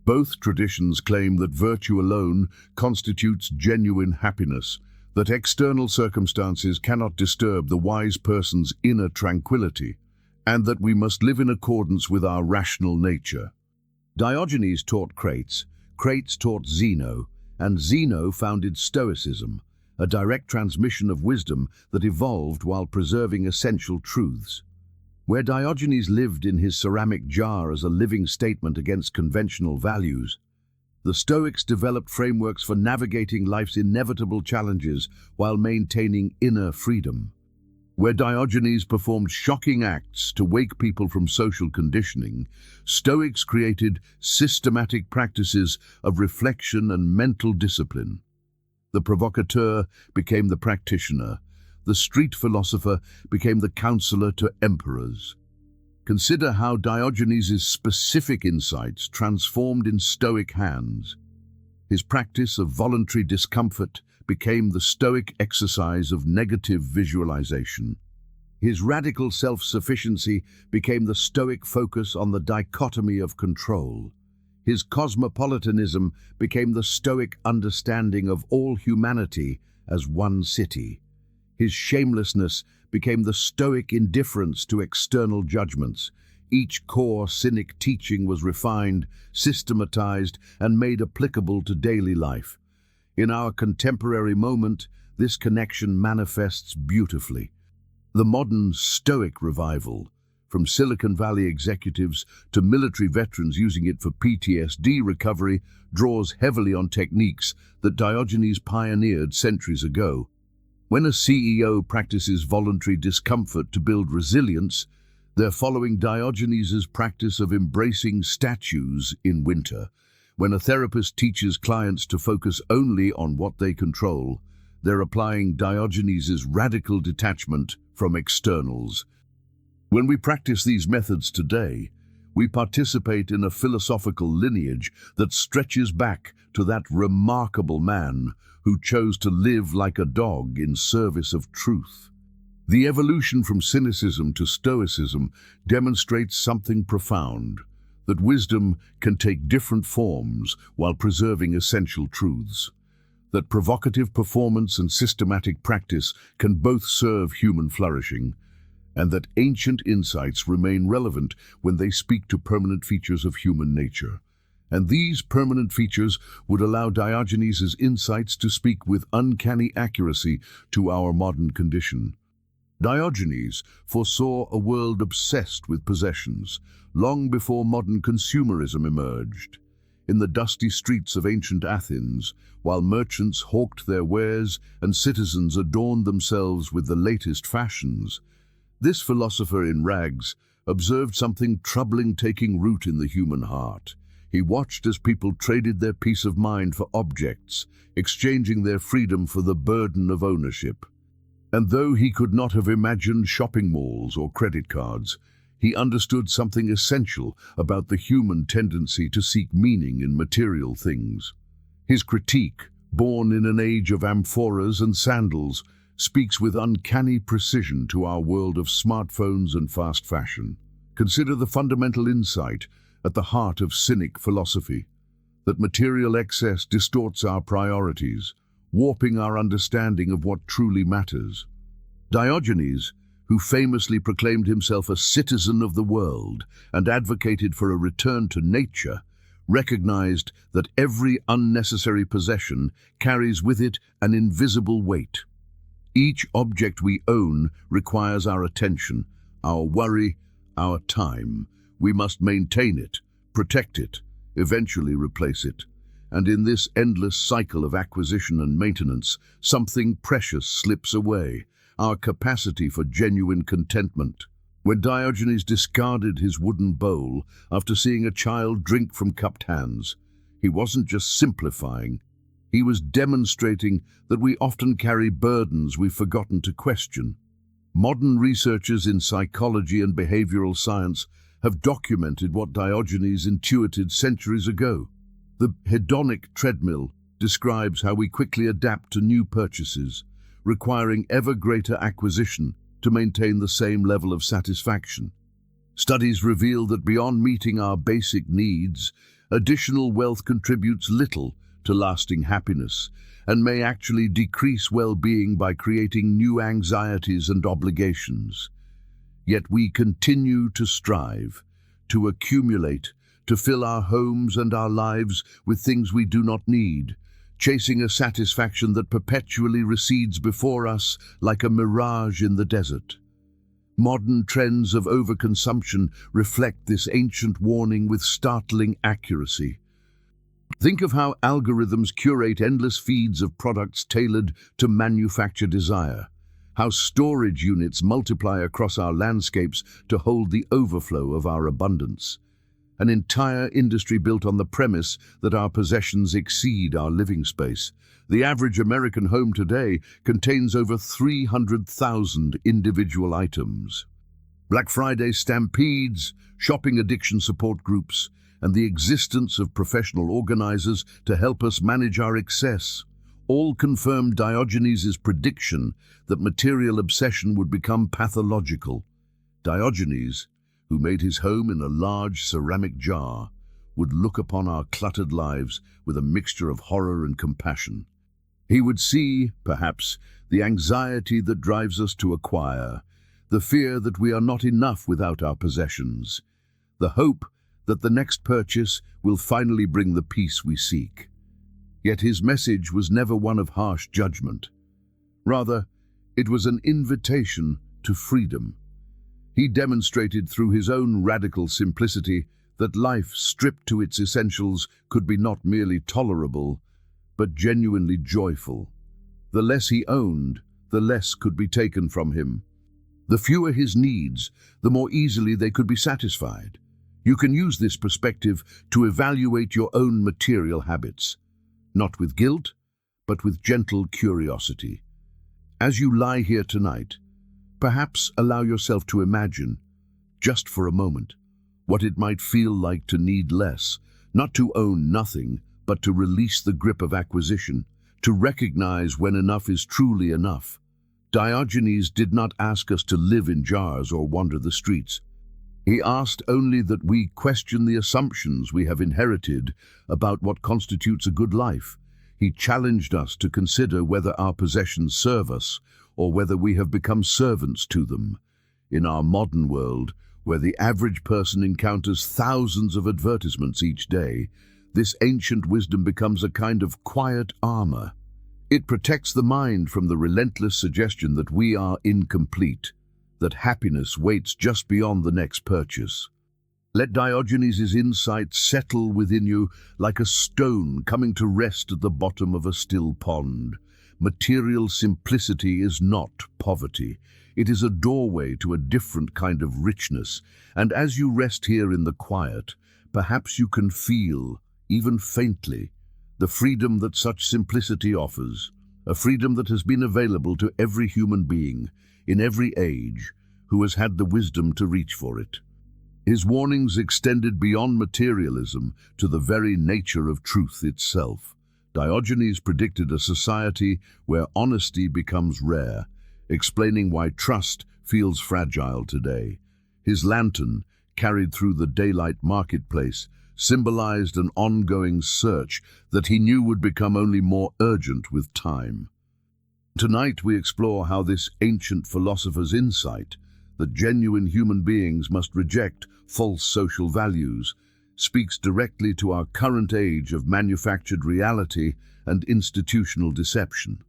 Both traditions claim that virtue alone constitutes genuine happiness, that external circumstances cannot disturb the wise person's inner tranquility, and that we must live in accordance with our rational nature. Diogenes taught Crates, Crates taught Zeno, and Zeno founded Stoicism, a direct transmission of wisdom that evolved while preserving essential truths. Where Diogenes lived in his ceramic jar as a living statement against conventional values, the Stoics developed frameworks for navigating life's inevitable challenges while maintaining inner freedom. Where Diogenes performed shocking acts to wake people from social conditioning, Stoics created systematic practices of reflection and mental discipline. The provocateur became the practitioner. The street philosopher became the counselor to emperors. Consider how Diogenes' specific insights transformed in Stoic hands. His practice of voluntary discomfort became the Stoic exercise of negative visualization. His radical self-sufficiency became the Stoic focus on the dichotomy of control. His cosmopolitanism became the Stoic understanding of all humanity as one city. His shamelessness became the Stoic indifference to external judgments. Each core Cynic teaching was refined, systematized, and made applicable to daily life. In our contemporary moment, this connection manifests beautifully. The modern Stoic revival, from Silicon Valley executives to military veterans using it for PTSD recovery, draws heavily on techniques that Diogenes pioneered centuries ago. When a CEO practices voluntary discomfort to build resilience, they're following Diogenes' practice of embracing statues in winter. When a therapist teaches clients to focus only on what they control, they're applying Diogenes' radical detachment from externals. When we practice these methods today, we participate in a philosophical lineage that stretches back to that remarkable man who chose to live like a dog in service of truth. The evolution from cynicism to stoicism demonstrates something profound, that wisdom can take different forms while preserving essential truths, that provocative performance and systematic practice can both serve human flourishing, and that ancient insights remain relevant when they speak to permanent features of human nature. And these permanent features would allow Diogenes' insights to speak with uncanny accuracy to our modern condition. Diogenes foresaw a world obsessed with possessions, long before modern consumerism emerged. In the dusty streets of ancient Athens, while merchants hawked their wares and citizens adorned themselves with the latest fashions, this philosopher in rags observed something troubling taking root in the human heart. He watched as people traded their peace of mind for objects, exchanging their freedom for the burden of ownership. And though he could not have imagined shopping malls or credit cards, he understood something essential about the human tendency to seek meaning in material things. His critique, born in an age of amphoras and sandals, speaks with uncanny precision to our world of smartphones and fast fashion. Consider the fundamental insight at the heart of Cynic philosophy, that material excess distorts our priorities, warping our understanding of what truly matters. Diogenes, who famously proclaimed himself a citizen of the world and advocated for a return to nature, recognized that every unnecessary possession carries with it an invisible weight. Each object we own requires our attention, our worry, our time. We must maintain it, protect it, eventually replace it. And in this endless cycle of acquisition and maintenance, something precious slips away, our capacity for genuine contentment. When Diogenes discarded his wooden bowl after seeing a child drink from cupped hands, he wasn't just simplifying, he was demonstrating that we often carry burdens we've forgotten to question. Modern researchers in psychology and behavioral science have documented what Diogenes intuited centuries ago. The hedonic treadmill describes how we quickly adapt to new purchases, requiring ever greater acquisition to maintain the same level of satisfaction. Studies reveal that beyond meeting our basic needs, additional wealth contributes little to lasting happiness and may actually decrease well-being by creating new anxieties and obligations. Yet we continue to strive, to accumulate, to fill our homes and our lives with things we do not need, chasing a satisfaction that perpetually recedes before us like a mirage in the desert. Modern trends of overconsumption reflect this ancient warning with startling accuracy. Think of how algorithms curate endless feeds of products tailored to manufacture desire, how storage units multiply across our landscapes to hold the overflow of our abundance. An entire industry built on the premise that our possessions exceed our living space. The average American home today contains over 300,000 individual items. Black Friday stampedes, shopping addiction support groups, and the existence of professional organizers to help us manage our excess all confirmed Diogenes' prediction that material obsession would become pathological. Diogenes, who made his home in a large ceramic jar, would look upon our cluttered lives with a mixture of horror and compassion. He would see, perhaps, the anxiety that drives us to acquire, the fear that we are not enough without our possessions, the hope that the next purchase will finally bring the peace we seek. Yet his message was never one of harsh judgment. Rather, it was an invitation to freedom. He demonstrated through his own radical simplicity that life stripped to its essentials could be not merely tolerable, but genuinely joyful. The less he owned, the less could be taken from him. The fewer his needs, the more easily they could be satisfied. You can use this perspective to evaluate your own material habits, not with guilt, but with gentle curiosity. As you lie here tonight, perhaps allow yourself to imagine, just for a moment, what it might feel like to need less, not to own nothing, but to release the grip of acquisition, to recognize when enough is truly enough. Diogenes did not ask us to live in jars or wander the streets. He asked only that we question the assumptions we have inherited about what constitutes a good life. He challenged us to consider whether our possessions serve us or whether we have become servants to them. In our modern world, where the average person encounters thousands of advertisements each day, this ancient wisdom becomes a kind of quiet armor. It protects the mind from the relentless suggestion that we are incomplete, that happiness waits just beyond the next purchase. Let Diogenes' insight settle within you like a stone coming to rest at the bottom of a still pond. Material simplicity is not poverty. It is a doorway to a different kind of richness, and as you rest here in the quiet, perhaps you can feel, even faintly, the freedom that such simplicity offers, a freedom that has been available to every human being, in every age, who has had the wisdom to reach for it. His warnings extended beyond materialism to the very nature of truth itself. Diogenes predicted a society where honesty becomes rare, explaining why trust feels fragile today. His lantern, carried through the daylight marketplace, symbolized an ongoing search that he knew would become only more urgent with time. Tonight we explore how this ancient philosopher's insight, that genuine human beings must reject false social values, speaks directly to our current age of manufactured reality and institutional deception.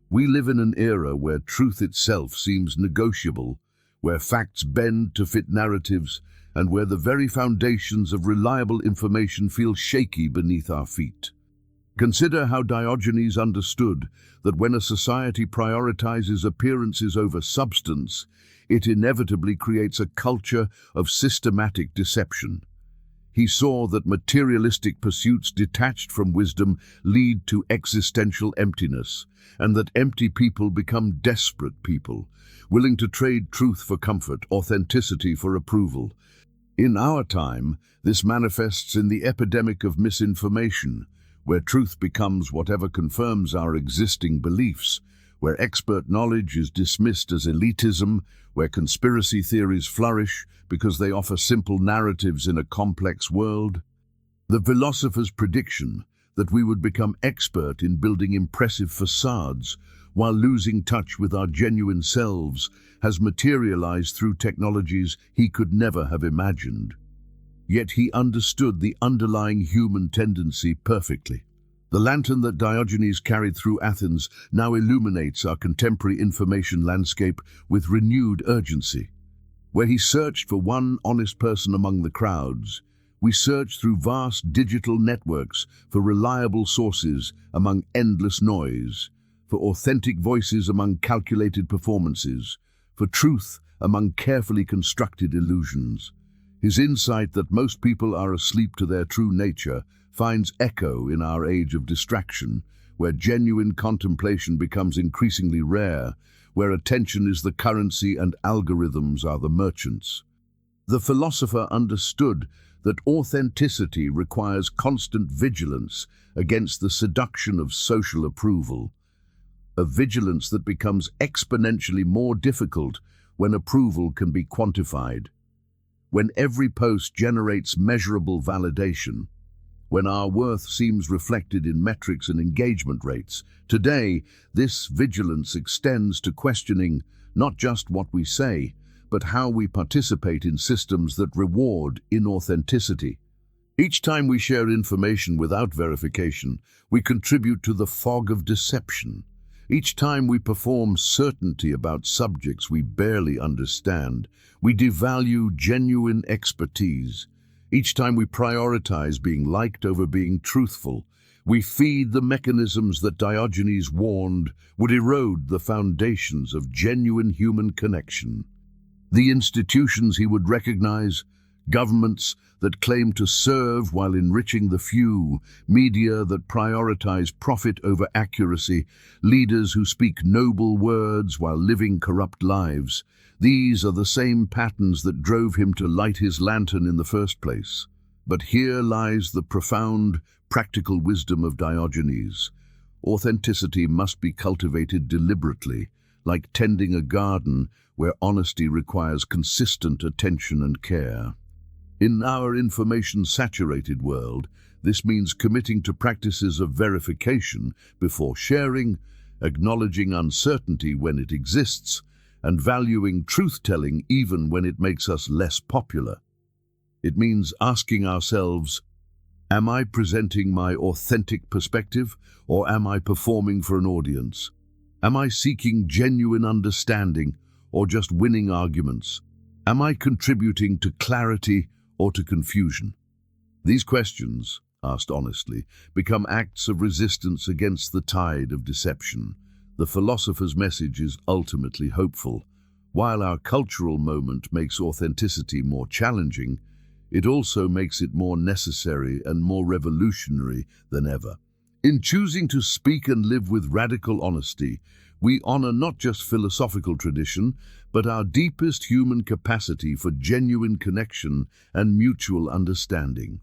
We live in an era where truth itself seems negotiable, where facts bend to fit narratives, and where the very foundations of reliable information feel shaky beneath our feet. Consider how Diogenes understood that when a society prioritizes appearances over substance, it inevitably creates a culture of systematic deception. He saw that materialistic pursuits detached from wisdom lead to existential emptiness, and that empty people become desperate people, willing to trade truth for comfort, authenticity for approval. In our time, this manifests in the epidemic of misinformation, where truth becomes whatever confirms our existing beliefs, where expert knowledge is dismissed as elitism, where conspiracy theories flourish because they offer simple narratives in a complex world. The philosopher's prediction that we would become expert in building impressive facades while losing touch with our genuine selves has materialized through technologies he could never have imagined. Yet he understood the underlying human tendency perfectly, The lantern that Diogenes carried through Athens now illuminates our contemporary information landscape with renewed urgency. Where he searched for one honest person among the crowds, we search through vast digital networks for reliable sources among endless noise, for authentic voices among calculated performances, for truth among carefully constructed illusions. His insight that most people are asleep to their true nature finds echo in our age of distraction, where genuine contemplation becomes increasingly rare, where attention is the currency and algorithms are the merchants. The philosopher understood that authenticity requires constant vigilance against the seduction of social approval, a vigilance that becomes exponentially more difficult when approval can be quantified. When every post generates measurable validation, when our worth seems reflected in metrics and engagement rates, today this vigilance extends to questioning not just what we say, but how we participate in systems that reward inauthenticity. Each time we share information without verification, we contribute to the fog of deception. Each time we perform certainty about subjects we barely understand, we devalue genuine expertise. Each time we prioritize being liked over being truthful, we feed the mechanisms that Diogenes warned would erode the foundations of genuine human connection. The institutions he would recognize, governments that claim to serve while enriching the few, media that prioritize profit over accuracy, leaders who speak noble words while living corrupt lives. These are the same patterns that drove him to light his lantern in the first place. But here lies the profound, practical wisdom of Diogenes. Authenticity must be cultivated deliberately, like tending a garden where honesty requires consistent attention and care. In our information-saturated world, this means committing to practices of verification before sharing, acknowledging uncertainty when it exists, and valuing truth-telling even when it makes us less popular. It means asking ourselves, am I presenting my authentic perspective, or am I performing for an audience? Am I seeking genuine understanding, or just winning arguments? Am I contributing to clarity or to confusion? These questions, asked honestly, become acts of resistance against the tide of deception. The philosopher's message is ultimately hopeful. While our cultural moment makes authenticity more challenging, it also makes it more necessary and more revolutionary than ever. In choosing to speak and live with radical honesty, we honor not just philosophical tradition, but our deepest human capacity for genuine connection and mutual understanding.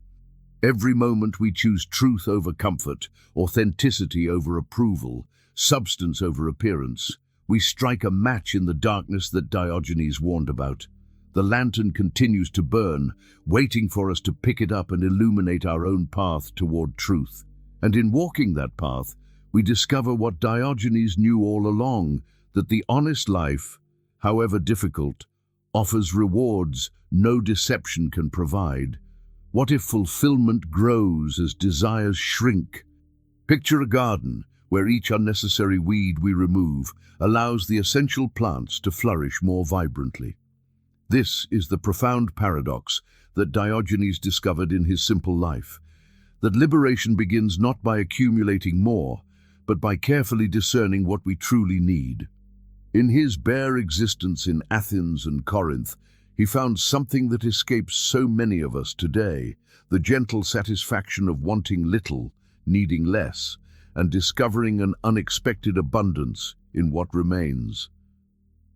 Every moment we choose truth over comfort, authenticity over approval, substance over appearance, we strike a match in the darkness that Diogenes warned about. The lantern continues to burn, waiting for us to pick it up and illuminate our own path toward truth. And in walking that path, we discover what Diogenes knew all along, that the honest life, however difficult, offers rewards no deception can provide. What if fulfillment grows as desires shrink? Picture a garden where each unnecessary weed we remove allows the essential plants to flourish more vibrantly. This is the profound paradox that Diogenes discovered in his simple life, that liberation begins not by accumulating more, but by carefully discerning what we truly need. In his bare existence in Athens and Corinth, he found something that escapes so many of us today, the gentle satisfaction of wanting little, needing less, and discovering an unexpected abundance in what remains.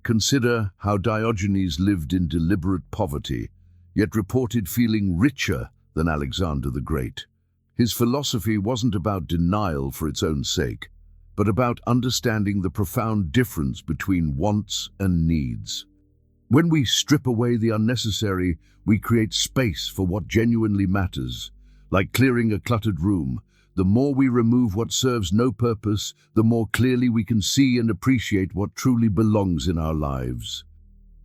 Consider how Diogenes lived in deliberate poverty, yet reported feeling richer than Alexander the Great. His philosophy wasn't about denial for its own sake, but about understanding the profound difference between wants and needs. When we strip away the unnecessary, we create space for what genuinely matters. Like clearing a cluttered room, the more we remove what serves no purpose, the more clearly we can see and appreciate what truly belongs in our lives.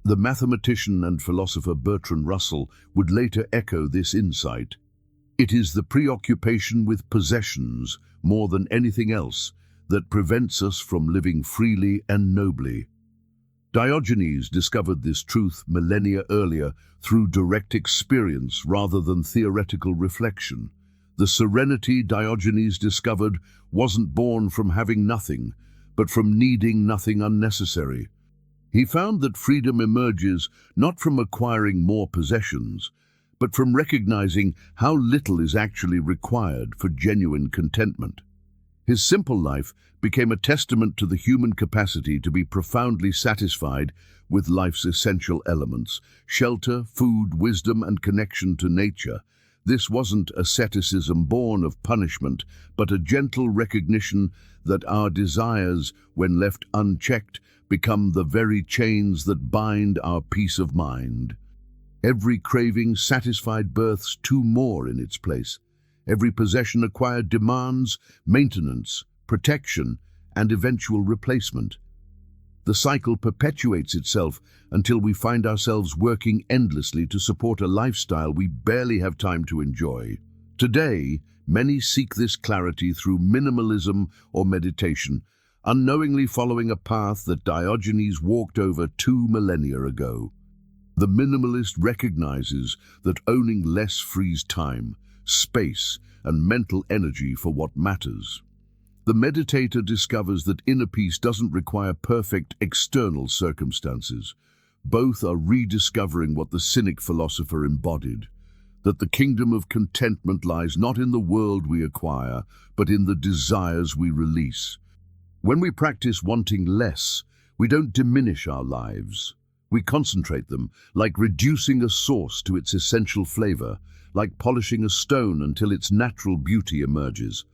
The mathematician and philosopher Bertrand Russell would later echo this insight. It is the preoccupation with possessions, more than anything else, that prevents us from living freely and nobly. Diogenes discovered this truth millennia earlier through direct experience rather than theoretical reflection. The serenity Diogenes discovered wasn't born from having nothing, but from needing nothing unnecessary. He found that freedom emerges not from acquiring more possessions, but from recognizing how little is actually required for genuine contentment. His simple life became a testament to the human capacity to be profoundly satisfied with life's essential elements: shelter, food, wisdom, and connection to nature. This wasn't asceticism born of punishment, but a gentle recognition that our desires, when left unchecked, become the very chains that bind our peace of mind. Every craving satisfied births two more in its place. Every possession acquired demands maintenance, protection, and eventual replacement. The cycle perpetuates itself until we find ourselves working endlessly to support a lifestyle we barely have time to enjoy. Today, many seek this clarity through minimalism or meditation, unknowingly following a path that Diogenes walked over 2 millennia ago. The minimalist recognizes that owning less frees time, space, and mental energy for what matters. The meditator discovers that inner peace doesn't require perfect external circumstances. Both are rediscovering what the Cynic philosopher embodied, that the kingdom of contentment lies not in the world we acquire, but in the desires we release. When we practice wanting less, we don't diminish our lives. We concentrate them, like reducing a sauce to its essential flavor, like polishing a stone until its natural beauty emerges.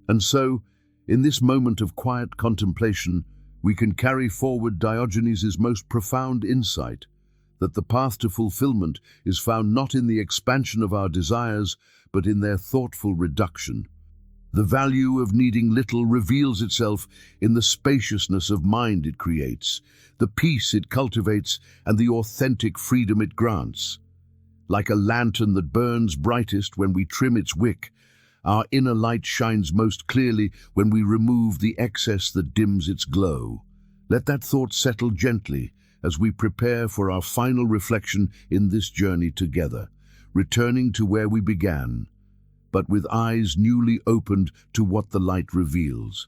And so, in this moment of quiet contemplation, we can carry forward Diogenes' most profound insight, that the path to fulfillment is found not in the expansion of our desires, but in their thoughtful reduction. The value of needing little reveals itself in the spaciousness of mind it creates, the peace it cultivates, and the authentic freedom it grants. Like a lantern that burns brightest when we trim its wick, our inner light shines most clearly when we remove the excess that dims its glow. Let that thought settle gently as we prepare for our final reflection in this journey together, returning to where we began, but with eyes newly opened to what the light reveals.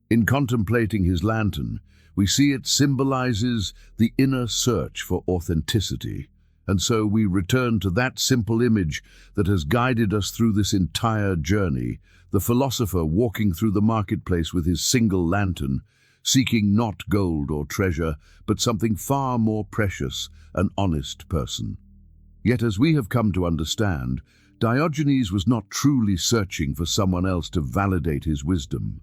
In contemplating his lantern, we see it symbolizes the inner search for authenticity, and so we return to that simple image that has guided us through this entire journey, the philosopher walking through the marketplace with his single lantern, seeking not gold or treasure, but something far more precious, an honest person. Yet, as we have come to understand, Diogenes was not truly searching for someone else to validate his wisdom.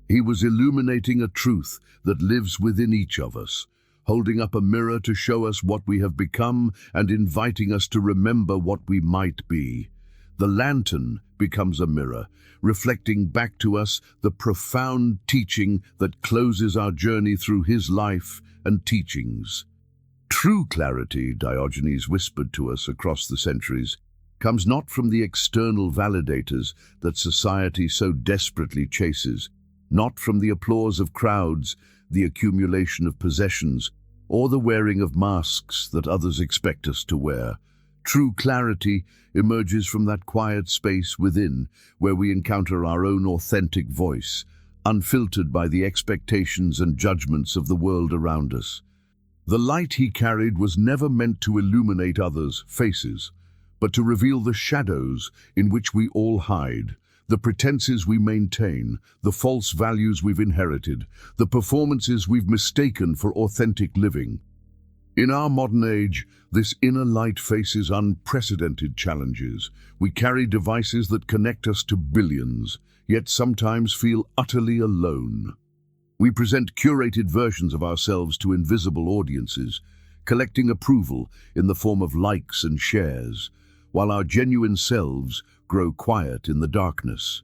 He was illuminating a truth that lives within each of us, holding up a mirror to show us what we have become and inviting us to remember what we might be. The lantern becomes a mirror, reflecting back to us the profound teaching that closes our journey through his life and teachings. True clarity, Diogenes whispered to us across the centuries, comes not from the external validators that society so desperately chases, not from the applause of crowds, the accumulation of possessions, or the wearing of masks that others expect us to wear. True clarity emerges from that quiet space within, where we encounter our own authentic voice, unfiltered by the expectations and judgments of the world around us. The light he carried was never meant to illuminate others' faces, but to reveal the shadows in which we all hide, the pretenses we maintain, the false values we've inherited, the performances we've mistaken for authentic living. In our modern age, this inner light faces unprecedented challenges. We carry devices that connect us to billions, yet sometimes feel utterly alone. We present curated versions of ourselves to invisible audiences, collecting approval in the form of likes and shares, while our genuine selves grow quiet in the darkness.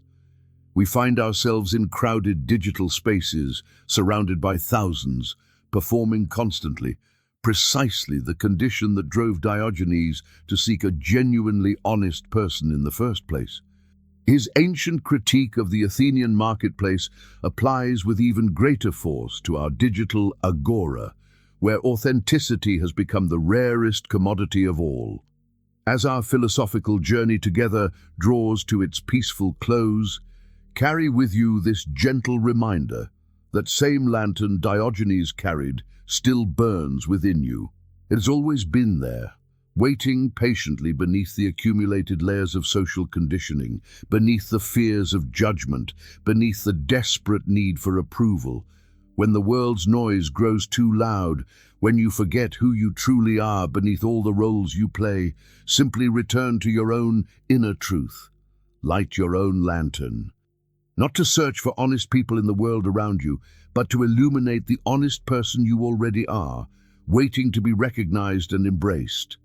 We find ourselves in crowded digital spaces, surrounded by thousands, performing constantly, precisely the condition that drove Diogenes to seek a genuinely honest person in the first place. His ancient critique of the Athenian marketplace applies with even greater force to our digital agora, where authenticity has become the rarest commodity of all. As our philosophical journey together draws to its peaceful close, carry with you this gentle reminder that same lantern Diogenes carried still burns within you. It has always been there, waiting patiently beneath the accumulated layers of social conditioning, beneath the fears of judgment, beneath the desperate need for approval. When the world's noise grows too loud, when you forget who you truly are beneath all the roles you play, simply return to your own inner truth. Light your own lantern. Not to search for honest people in the world around you, but to illuminate the honest person you already are, waiting to be recognized and embraced.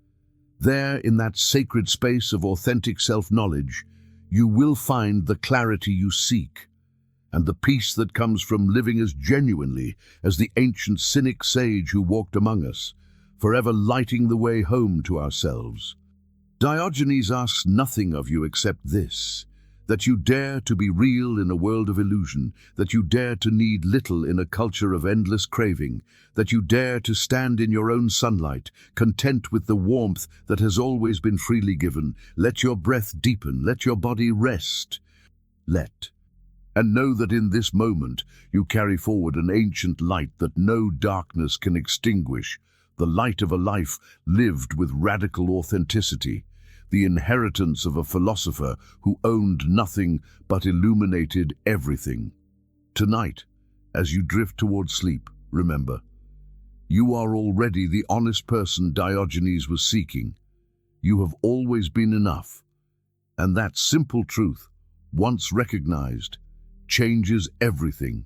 There, in that sacred space of authentic self-knowledge, you will find the clarity you seek, and the peace that comes from living as genuinely as the ancient Cynic sage who walked among us, forever lighting the way home to ourselves. Diogenes asks nothing of you except this: that you dare to be real in a world of illusion, that you dare to need little in a culture of endless craving, that you dare to stand in your own sunlight, content with the warmth that has always been freely given. Let your breath deepen, let your body rest. And know that in this moment you carry forward an ancient light that no darkness can extinguish, the light of a life lived with radical authenticity, the inheritance of a philosopher who owned nothing but illuminated everything. Tonight, as you drift towards sleep, remember, you are already the honest person Diogenes was seeking. You have always been enough, and that simple truth, once recognized, changes everything.